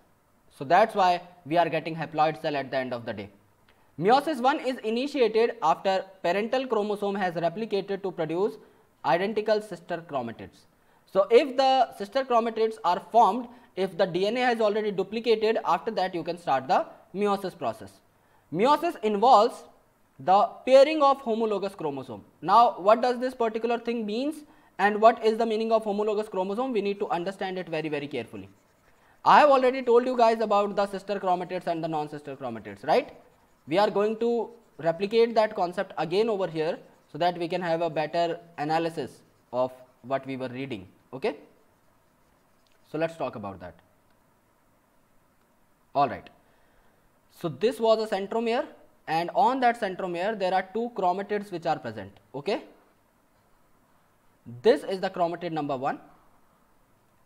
So, that is why we are getting haploid cell at the end of the day. Meiosis 1 is initiated after parental chromosome has replicated to produce identical sister chromatids. So, if the sister chromatids are formed, if the DNA has already duplicated, after that you can start the meiosis process. Meiosis involves the pairing of homologous chromosome. Now, what does this particular thing means and what is the meaning of homologous chromosome? We need to understand it very, very carefully. I have already told you guys about the sister chromatids and the non-sister chromatids, right? We are going to replicate that concept again over here, so that we can have a better analysis of what we were reading. Okay? So, let us talk about that. Alright. So, this was a centromere, and on that centromere there are 2 chromatids which are present. Okay? This is the chromatid number 1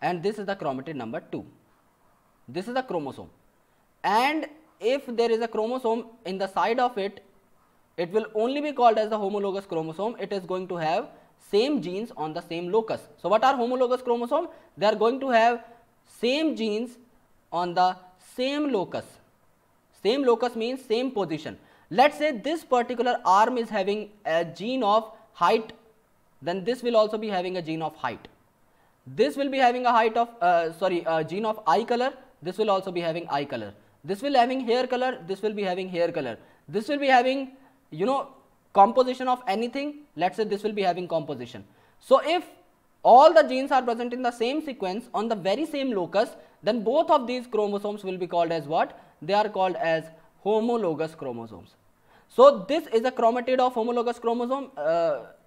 and this is the chromatid number 2. This is the chromosome, and if there is a chromosome in the side of it, it will only be called as the homologous chromosome. It is going to have same genes on the same locus. So, what are homologous chromosome? They are going to have same genes on the same locus. Same locus means same position. Let us say this particular arm is having a gene of height, then this will also be having a gene of height. This will be having a height of gene of eye color. This will also be having eye color. This will having hair color. This will be having hair color. This will be having composition of anything. Let us say this will be having composition. So, if all the genes are present in the same sequence on the very same locus, then both of these chromosomes will be called as what? They are called as homologous chromosomes. So, this is a chromatid of homologous chromosome.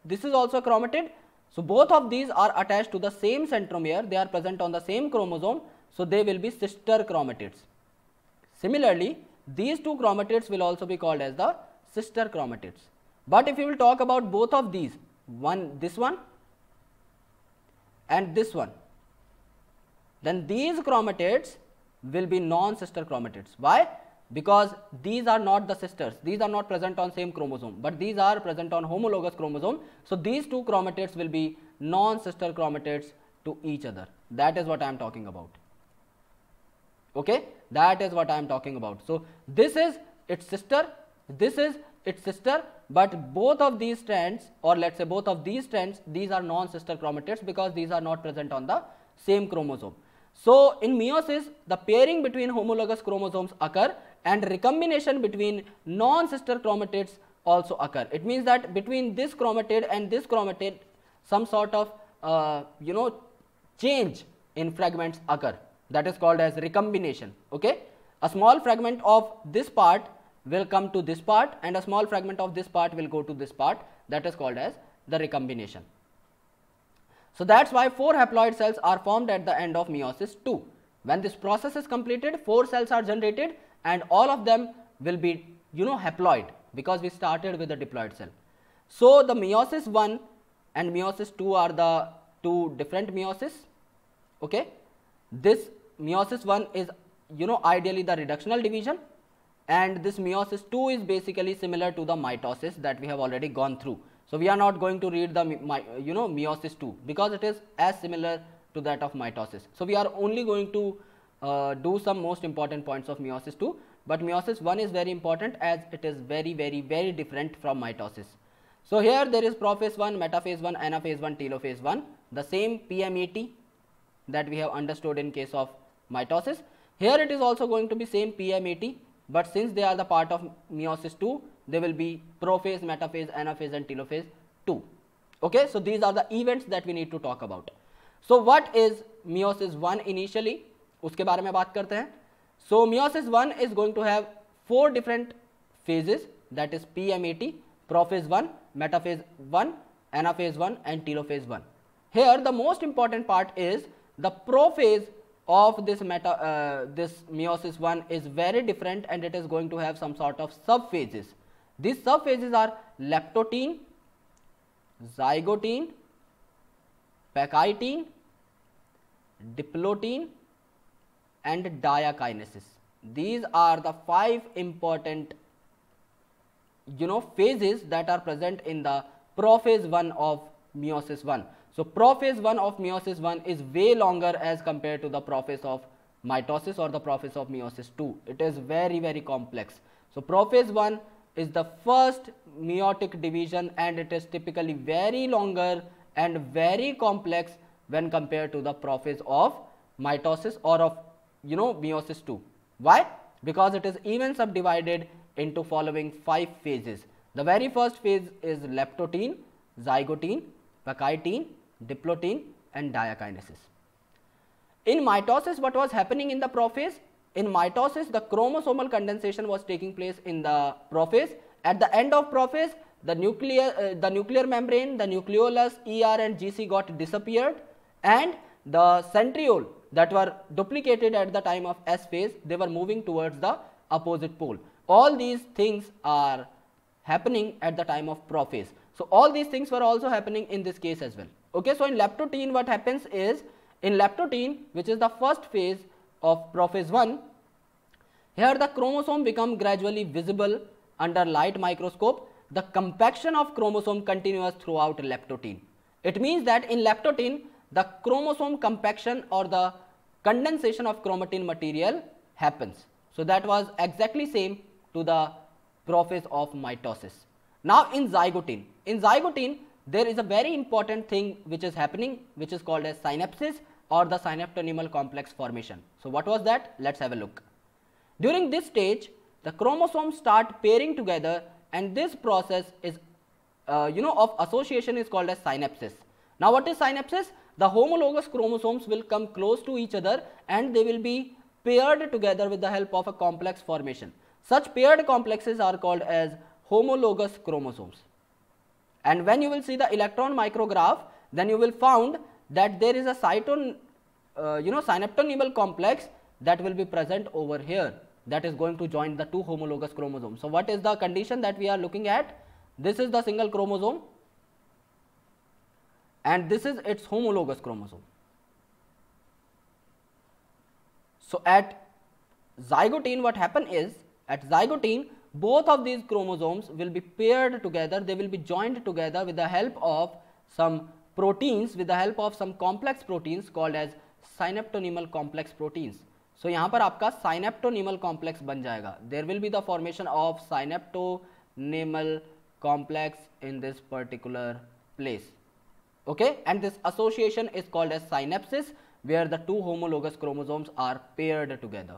This is also a chromatid. So, both of these are attached to the same centromere. They are present on the same chromosome. So, they will be sister chromatids. Similarly, these 2 chromatids will also be called as the sister chromatids. But if you will talk about both of these, this one and this one, then these chromatids will be non-sister chromatids. Why? because these are not the sisters, these are not present on same chromosome, but these are present on homologous chromosome. So these two chromatids will be non-sister chromatids to each other. That is what I am talking about. Okay, that is what I am talking about. So this is its sister, this is its sister, but both of these strands, or let's say both of these strands, these are non-sister chromatids because these are not present on the same chromosome. So in meiosis, the pairing between homologous chromosomes occur and recombination between non-sister chromatids also occur. It means that between this chromatid and this chromatid, some sort of change in fragments occur. That is called as recombination. Okay, a small fragment of this part will come to this part, and a small fragment of this part will go to this part. That is called as the recombination. So that's why 4 haploid cells are formed at the end of meiosis II. When this process is completed, 4 cells are generated, and all of them will be haploid, because we started with a diploid cell. So the meiosis I and meiosis II are the two different meiosis. Okay, this meiosis I is ideally the reductional division, and this meiosis II is basically similar to the mitosis that we have already gone through. So we are not going to read the meiosis II because it is as similar to that of mitosis. So we are only going to do some most important points of meiosis II, but meiosis I is very important as it is very different from mitosis. So here there is prophase I, metaphase I, anaphase I, telophase I, the same PM80 that we have understood in case of mitosis. Here it is also going to be same PM80, but since they are the part of meiosis II, they will be prophase, metaphase, anaphase and telophase II. Okay, so these are the events that we need to talk about. So what is meiosis I initially? उसके बारे में बात करते हैं. So meiosis I is going to have 4 different phases, that is PM80, prophase I, metaphase I, anaphase I and telophase I. Here the most important part is the prophase of this meiosis I is very different, and it is going to have some sort of subphases. These subphases are leptotene, zygotene, pachytene, diplotene and diakinesis. These are the 5 important phases that are present in the prophase I of meiosis I. So prophase I of meiosis I is way longer as compared to the prophase of mitosis or the prophase of meiosis II. It is very complex. So prophase I is the first meiotic division, and it is typically very longer and very complex when compared to the prophase of mitosis or of meiosis II. Why? Because it is even subdivided into following 5 phases. The very first phase is leptotene, zygotene, pachytene, diplotene and diakinesis. In mitosis, what was happening in the prophase? In mitosis, the chromosomal condensation was taking place in the prophase. At the end of prophase, the nuclear membrane, the nucleolus, ER and GC got disappeared, and the centriole that were duplicated at the time of S phase, they were moving towards the opposite pole. All these things are happening at the time of prophase. So all these things were also happening in this case as well. Okay, so in leptotene, what happens is, in leptotene, which is the first phase of prophase I, here the chromosome become gradually visible under light microscope. The compaction of chromosome continues throughout leptotene. It means that in leptotene, the chromosome compaction or the condensation of chromatin material happens. So that was exactly same to the prophase of mitosis. Now in zygotene, there is a very important thing which is happening, which is called as synapsis or the synaptonymal complex formation. So what was that? Let's have a look. During this stage, the chromosomes start pairing together, and this process is of association is called as synapsis. Now what is synapsis? The homologous chromosomes will come close to each other and they will be paired together with the help of a complex formation. Such paired complexes are called as homologous chromosomes. And when you will see the electron micrograph, then you will found that there is a synaptonymal complex that will be present over here, that is going to join the 2 homologous chromosomes. So what is the condition that we are looking at? This is the single chromosome and this is its homologous chromosome. So at zygotene, what happen is, At zygotene, both of these chromosomes will be paired together, they will be joined together with the help of some proteins, with the help of some complex proteins called as synaptonymal complex proteins. So यहाँ पर आपका synaptonymal complex बन जाएगा. There will be the formation of synaptonymal complex in this particular place. Okay, and this association is called as synapsis, where the two homologous chromosomes are paired together.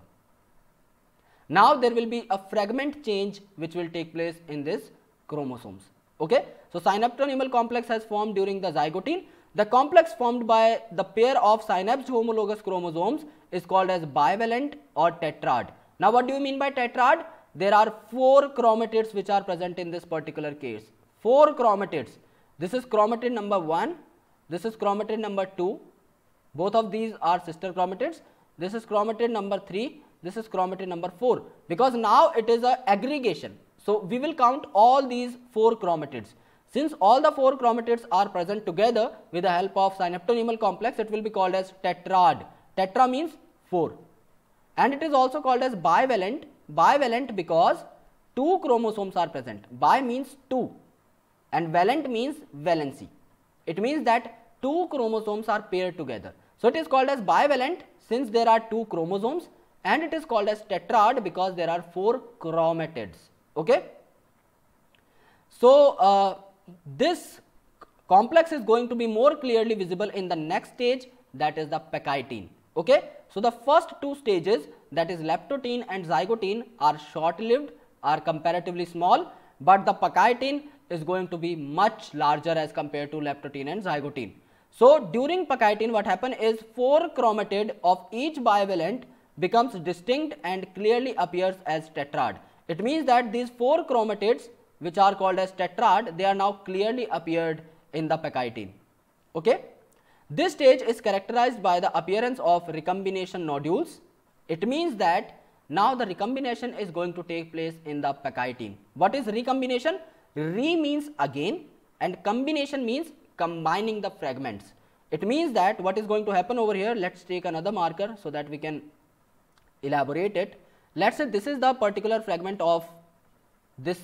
Now there will be a fragment change which will take place in this chromosomes. Okay, so synaptonymal complex has formed during the zygotene. The complex formed by the pair of synapsed homologous chromosomes is called as bivalent or tetrad. Now what do you mean by tetrad? There are 4 chromatids which are present in this particular case. 4 chromatids. This is chromatid number 1, this is chromatid number 2, both of these are sister chromatids. This is chromatid number 3, this is chromatid number 4, because now it is a aggregation. So we will count all these 4 chromatids. Since all the 4 chromatids are present together with the help of synaptonymal complex, it will be called as tetrad. Tetra means 4. And it is also called as bivalent. Bivalent because 2 chromosomes are present. Bi means 2 and valent means valency. It means that 2 chromosomes are paired together. So it is called as bivalent since there are 2 chromosomes, and it is called as tetrad because there are 4 chromatids. Okay. So this complex is going to be more clearly visible in the next stage, that is the pecitine. Okay. So the first 2 stages, that is leptotene and zygotene, are short lived, are comparatively small, but the pecitine is going to be much larger as compared to leptotene and zygotene. So during pecitine, what happens is 4 chromatid of each bivalent becomes distinct and clearly appears as tetrad. It means that these 4 chromatids which are called as tetrad, they are now clearly appeared in the pecitine. Okay. This stage is characterized by the appearance of recombination nodules. It means that now the recombination is going to take place in the pecitine. What is recombination? Re means again and combination means combining the fragments. It means that what is going to happen over here, let's take another marker so that we can elaborate it. Let's say this is the particular fragment of this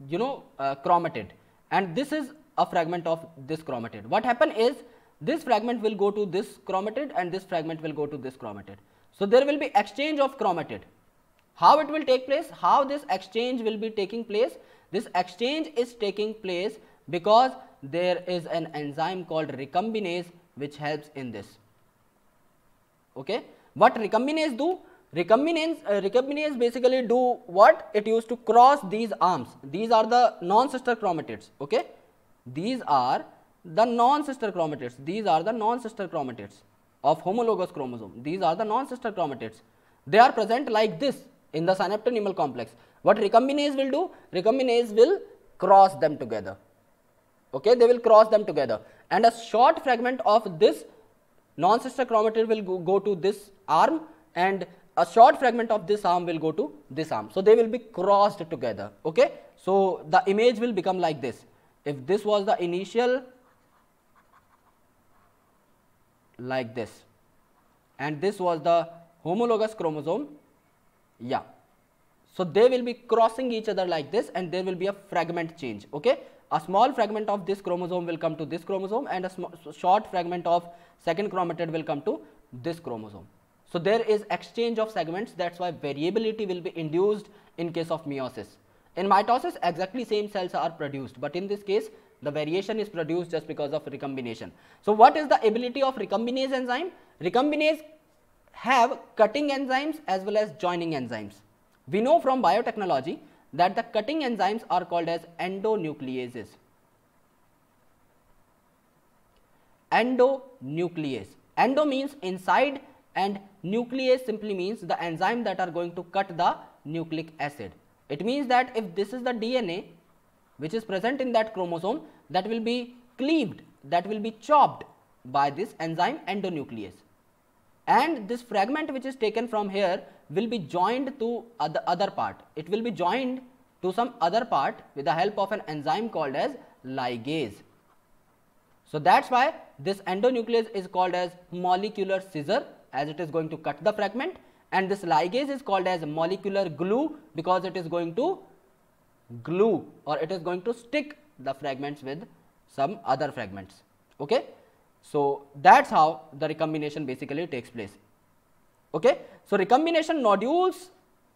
chromatid, and this is a fragment of this chromatid. What happen is this fragment will go to this chromatid and this fragment will go to this chromatid. So there will be exchange of chromatid. How it will take place? How this exchange will be taking place? This exchange is taking place because there is an enzyme called recombinase which helps in this. Okay. What recombinase do? Recombinase basically do what? It used to cross these arms. These are the non-sister chromatids. Okay. These are the non-sister chromatids. These are the non-sister chromatids of homologous chromosome. These are the non-sister chromatids. They are present like this in the synaptonymal complex. What recombinase will do? Recombinase will cross them together. Okay, they will cross them together, and a short fragment of this non-sister chromatid will go to this arm, and a short fragment of this arm will go to this arm. So they will be crossed together. Okay, so the image will become like this. If this was the initial, like this, and this was the homologous chromosome, yeah. So they will be crossing each other like this, and there will be a fragment change. Okay, a small fragment of this chromosome will come to this chromosome, and a short fragment of second chromatid will come to this chromosome. So there is exchange of segments. That's why variability will be induced in case of meiosis. In mitosis, exactly same cells are produced, but in this case the variation is produced just because of recombination. So what is the ability of recombinase enzyme? Recombinase have cutting enzymes as well as joining enzymes. We know from biotechnology that the cutting enzymes are called as endonucleases. Endonuclease. Endo means inside and nuclease simply means the enzyme that are going to cut the nucleic acid. It means that if this is the DNA which is present in that chromosome, that will be cleaved, that will be chopped by this enzyme endonuclease, and this fragment which is taken from here will be joined to the other part. It will be joined to some other part with the help of an enzyme called as ligase. So that's why this endonuclease is called as molecular scissor, as it is going to cut the fragment, and this ligase is called as molecular glue because it is going to glue or it is going to stick the fragments with some other fragments. Okay. So that's how the recombination basically takes place. Okay. So recombination nodules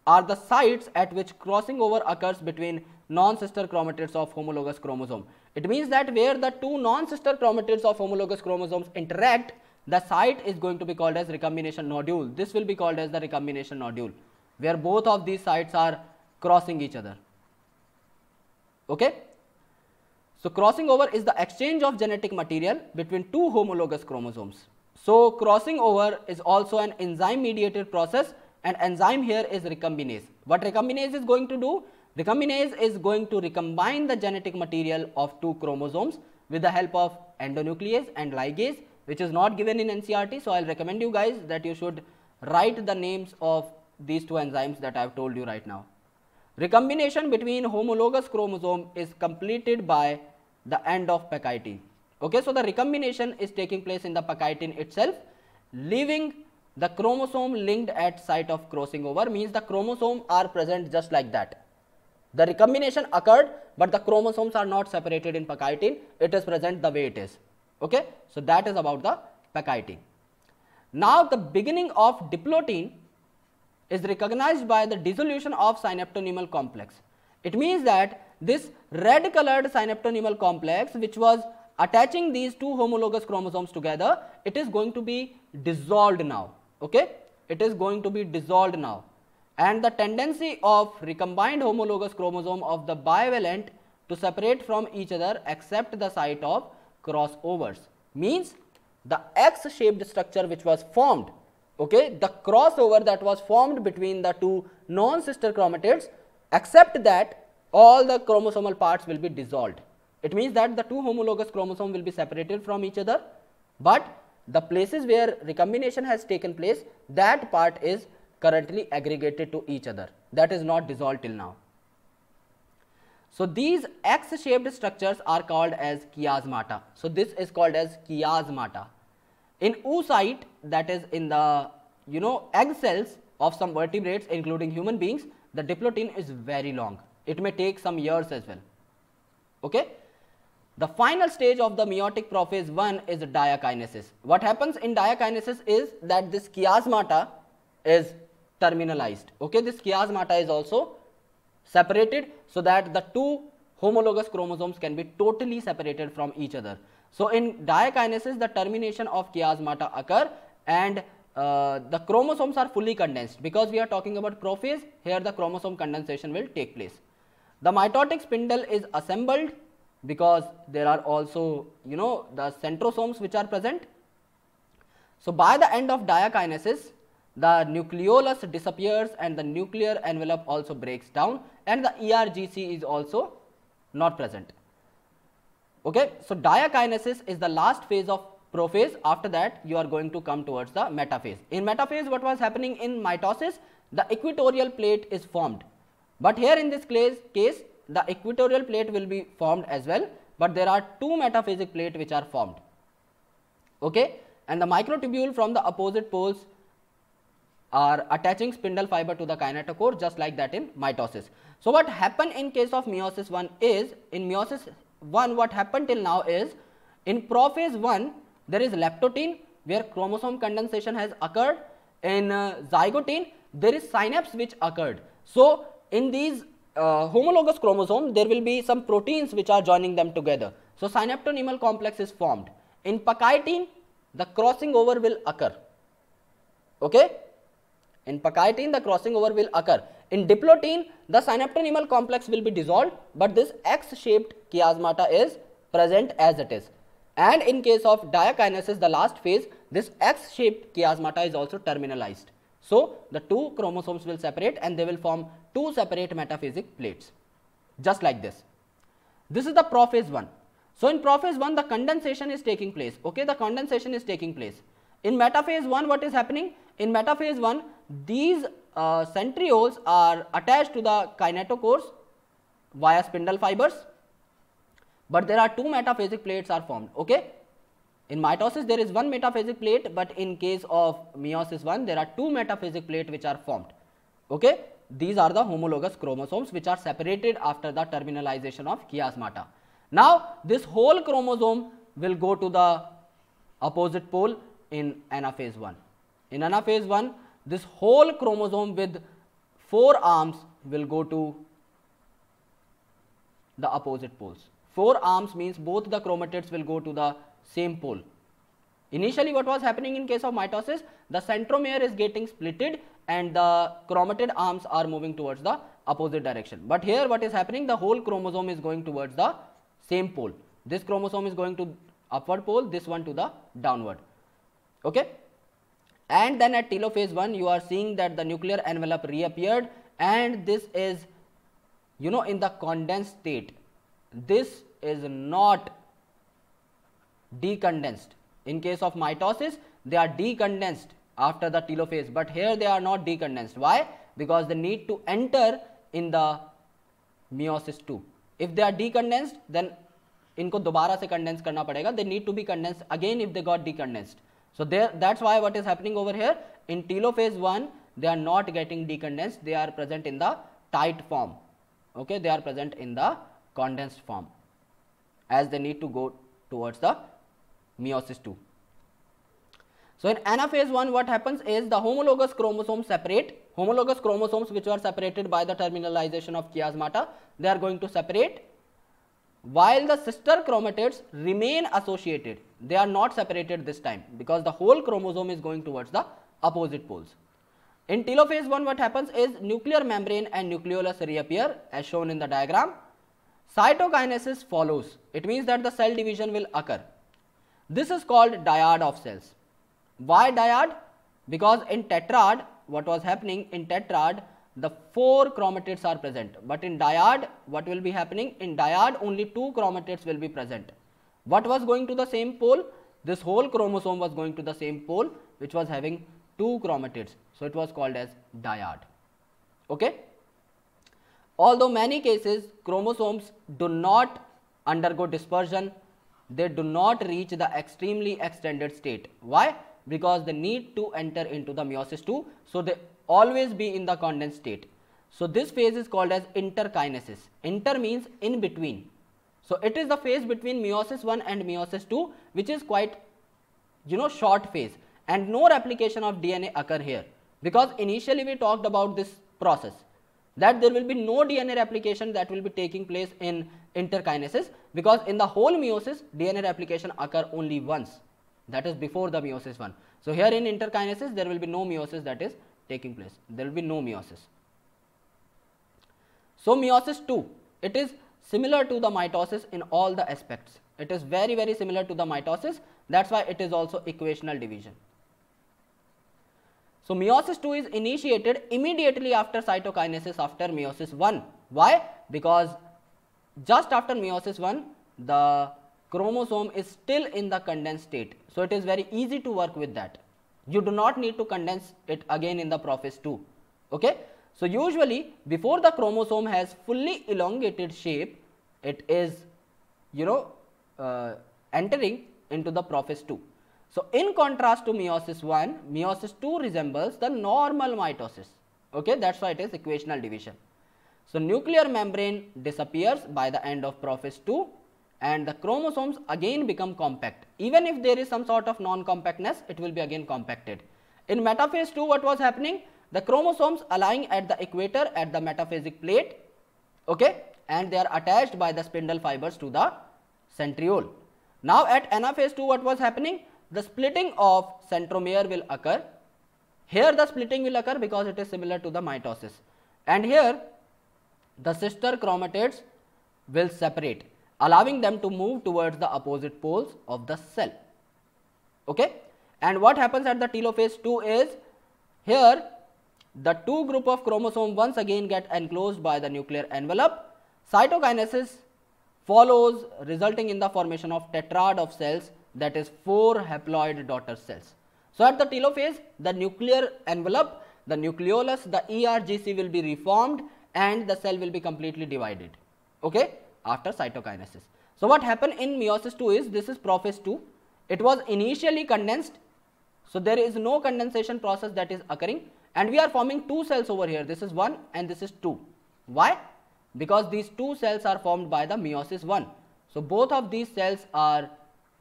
are the sites at which crossing over occurs between non-sister chromatids of homologous chromosome. It means that where the two non-sister chromatids of homologous chromosomes interact, the site is going to be called as recombination nodule. This will be called as the recombination nodule, where both of these sites are crossing each other. Okay. So crossing over is the exchange of genetic material between two homologous chromosomes. So crossing over is also an enzyme mediated process, and enzyme here is recombinase. What recombinase is going to do? Recombinase is going to recombine the genetic material of two chromosomes with the help of endonuclease and ligase, which is not given in NCERT. So I'll recommend you guys that you should write the names of these two enzymes that I have told you right now. Recombination between homologous chromosome is completed by the end of pachytene. Okay, so the recombination is taking place in the pachytene itself, leaving the chromosome linked at site of crossing over, means the chromosomes are present just like that. The recombination occurred, but the chromosomes are not separated in pachytene, it is present the way it is. Okay, so that is about the pachytene. Now the beginning of diplotin is recognized by the dissolution of synaptonemal complex. It means that this red colored synaptonemal complex, which was attaching these two homologous chromosomes together, it is going to be dissolved now. Okay, it is going to be dissolved now, and the tendency of recombined homologous chromosome of the bivalent to separate from each other except the site of crossovers, means the X-shaped structure which was formed, okay, the crossover that was formed between the two non-sister chromatids, except that all the chromosomal parts will be dissolved. It means that the two homologous chromosomes will be separated from each other, but the places where recombination has taken place, that part is currently aggregated to each other, that is not dissolved till now. So these X-shaped structures are called as chiasmata. So this is called as chiasmata. In oocyte, that is in the egg cells of some vertebrates including human beings, the diplotin is very long. It may take some years as well. Okay. The final stage of the meiotic prophase 1 is diakinesis. What happens in diakinesis is that this chiasmata is terminalized. Okay, this chiasmata is also separated so that the two homologous chromosomes can be totally separated from each other. So in diakinesis, the termination of chiasmata occur, and the chromosomes are fully condensed. Because we are talking about prophase, here the chromosome condensation will take place. The mitotic spindle is assembled because there are also the centrosomes which are present. So by the end of diakinesis, the nucleolus disappears and the nuclear envelope also breaks down, and the ERGC is also not present. Okay, so diakinesis is the last phase of prophase. After that, you are going to come towards the metaphase. In metaphase, what was happening in mitosis? The equatorial plate is formed, but here in this case the equatorial plate will be formed as well, but there are two metaphasic plates which are formed. Okay, and the microtubule from the opposite poles are attaching spindle fiber to the kinetochore, just like that in mitosis. So what happened in case of meiosis 1 is, in meiosis 1 what happened till now is, in prophase 1 there is leptotin where chromosome condensation has occurred. In zygotine there is synapse which occurred. So in these homologous chromosomes there will be some proteins which are joining them together. So synaptonemal complex is formed. In pachytene the crossing over will occur. Okay, in pachytene the crossing over will occur. In diplotin the synaptonemal complex will be dissolved, but this X-shaped chiasmata is present as it is. And in case of diakinesis, the last phase, this X-shaped chiasmata is also terminalized. So the two chromosomes will separate and they will form two separate metaphasic plates, just like this. This is the prophase 1. So in prophase 1 the condensation is taking place. Okay, the condensation is taking place. In metaphase 1 what is happening? In metaphase 1 these centrioles are attached to the kinetochores via spindle fibers, but there are two metaphasic plates are formed. Okay, In mitosis there is one metaphasic plate, but in case of meiosis 1 there are two metaphasic plates which are formed. Okay, these are the homologous chromosomes which are separated after the terminalization of chiasmata. Now this whole chromosome will go to the opposite pole in anaphase 1. In anaphase 1, this whole chromosome with 4 arms will go to the opposite poles. 4 arms means both the chromatids will go to the same pole. Initially what was happening in case of mitosis, the centromere is getting splitted and the chromatid arms are moving towards the opposite direction. But here what is happening, the whole chromosome is going towards the same pole. This chromosome is going to upward pole, this one to the downward. Okay. And then at telophase 1 you are seeing that the nuclear envelope reappeared, and this is, you know, in the condensed state. This is not decondensed. In case of mitosis they are decondensed after the telophase, but here they are not decondensed. Why? Because they need to enter in the meiosis 2. If they are decondensed, then इनको दोबारा से condense करना पड़ेगा. They need to be condensed again if they got decondensed. So that's why what is happening over here in telophase 1, they are not getting decondensed, they are present in the tight form. Okay, they are present in the condensed form as they need to go towards the meiosis 2. So in anaphase 1 what happens is the homologous chromosomes separate. Homologous chromosomes which were separated by the terminalization of chiasmata, they are going to separate, while the sister chromatids remain associated. They are not separated this time because the whole chromosome is going towards the opposite poles. In telophase 1 what happens is nuclear membrane and nucleolus reappear as shown in the diagram. Cytokinesis follows. It means that the cell division will occur. This is called dyad of cells. Why dyad? Because in tetrad, what was happening in tetrad, the 4 chromatids are present, but in dyad what will be happening? In dyad only 2 chromatids will be present. What was going to the same pole? This whole chromosome was going to the same pole which was having 2 chromatids, so it was called as dyad. Okay. Although many cases chromosomes do not undergo dispersion, they do not reach the extremely extended state. Why? Because they need to enter into the meiosis 2, so they always be in the condensed state. So this phase is called as interkinesis. Inter means in between. So it is the phase between meiosis 1 and meiosis 2 which is quite, you know, short phase, and no replication of DNA occur here, because initially we talked about this process that there will be no DNA replication that will be taking place in interkinesis, because in the whole meiosis DNA replication occur only once, that is before the meiosis 1. So here in interkinesis there will be no meiosis that is taking place, there will be no meiosis. So meiosis 2, it is similar to the mitosis in all the aspects. It is very similar to the mitosis, that's why it is also equational division. So meiosis 2 is initiated immediately after cytokinesis after meiosis 1. Why? Because just after meiosis 1 the chromosome is still in the condensed state, so it is very easy to work with that. You do not need to condense it again in the prophase 2. Okay. So usually before the chromosome has fully elongated shape, it is, you know, entering into the prophase 2. So in contrast to meiosis 1, meiosis 2 resembles the normal mitosis. Okay, that's why it is equational division. So nuclear membrane disappears by the end of prophase 2 and the chromosomes again become compact. Even if there is some sort of non-compactness, it will be again compacted. In metaphase 2 what was happening? The chromosomes align at the equator at the metaphasic plate, okay, and they are attached by the spindle fibers to the centriole. Now at anaphase 2 what was happening? The splitting of centromere will occur. Here the splitting will occur because it is similar to the mitosis, and here the sister chromatids will separate, allowing them to move towards the opposite poles of the cell. Okay. And what happens at the telophase 2 is, here the 2 group of chromosome once again get enclosed by the nuclear envelope. Cytokinesis follows, resulting in the formation of tetrad of cells, that is 4 haploid daughter cells. So at the telophase the nuclear envelope, the nucleolus, the ERGC will be reformed and the cell will be completely divided, okay, after cytokinesis. So what happened in meiosis 2 is, this is prophase 2. it was initially condensed, so there is no condensation process that is occurring, and we are forming two cells over here. This is 1 and this is 2. Why? Because these two cells are formed by the meiosis 1. So both of these cells are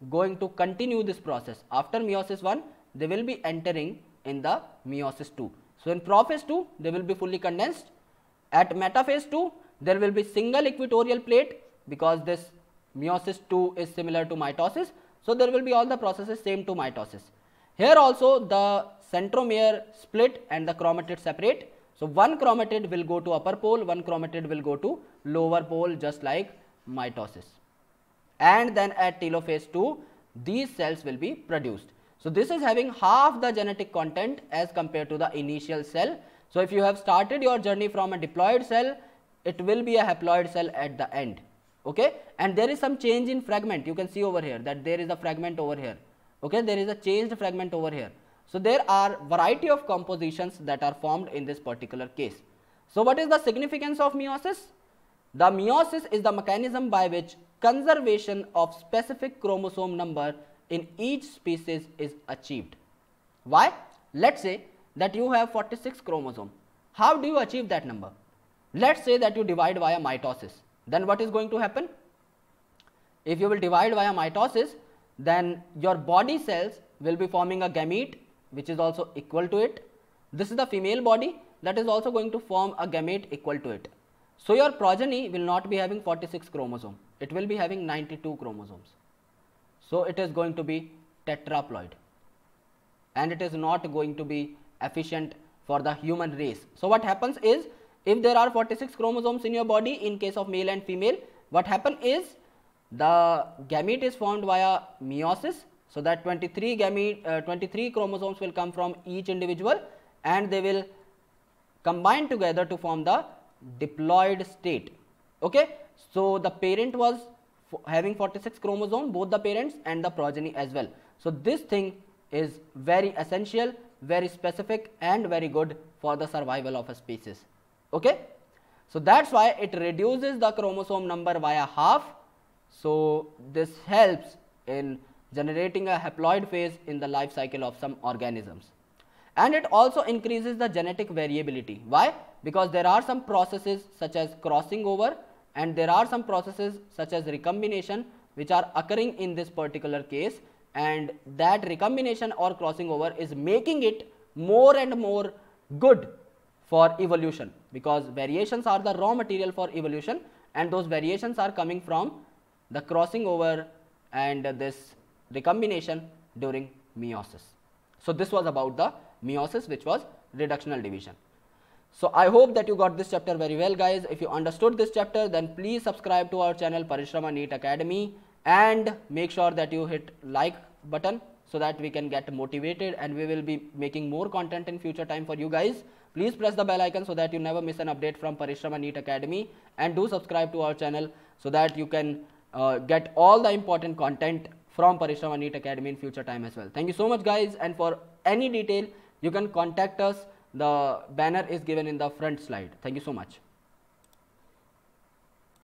going to continue this process. After meiosis 1, they will be entering in the meiosis 2. So in prophase 2, they will be fully condensed. At metaphase 2, there will be single equatorial plate, because this meiosis 2 is similar to mitosis. So there will be all the processes same to mitosis. Here also the centromere split and the chromatid separate. So one chromatid will go to upper pole, one chromatid will go to lower pole, just like mitosis. And then at telophase 2, these cells will be produced. So this is having half the genetic content as compared to the initial cell. So if you have started your journey from a diploid cell, it will be a haploid cell at the end. Okay, and there is some change in fragment. You can see over here that there is a fragment over here. Okay, there is a changed fragment over here. So there are variety of compositions that are formed in this particular case. So what is the significance of meiosis? The meiosis is the mechanism by which conservation of specific chromosome number in each species is achieved. Why? Let's say that you have 46 chromosome. How do you achieve that number? Let's say that you divide via mitosis. Then what is going to happen? If you will divide via mitosis, then your body cells will be forming a gamete which is also equal to it. This is the female body that is also going to form a gamete equal to it. So your progeny will not be having 46 chromosomes, it will be having 92 chromosomes. So it is going to be tetraploid, and it is not going to be efficient for the human race. So what happens is, if there are 46 chromosomes in your body in case of male and female, what happens is the gamete is formed via meiosis. So that 23 chromosomes will come from each individual, and they will combine together to form the diploid state. Okay, so the parent was having 46 chromosomes, both the parents and the progeny as well. So this thing is very essential, very specific, and very good for the survival of a species. Okay, so that's why it reduces the chromosome number via half. So this helps in generating a haploid phase in the life cycle of some organisms, and it also increases the genetic variability. Why? Because there are some processes such as crossing over, and there are some processes such as recombination which are occurring in this particular case, and that recombination or crossing over is making it more and more good for evolution, because variations are the raw material for evolution, and those variations are coming from the crossing over and this recombination during meiosis. So this was about the meiosis, which was reductional division. So I hope that you got this chapter very well, guys. If you understood this chapter, then please subscribe to our channel Parishrama NEET Academy, and make sure that you hit like button so that we can get motivated, and we will be making more content in future time for you guys. Please press the bell icon so that you never miss an update from Parishrama NEET Academy, and do subscribe to our channel so that you can get all the important content from Parishrama NEET Academy in future time as well. Thank you so much, guys, and for any detail you can contact us. The banner is given in the front slide. Thank you so much.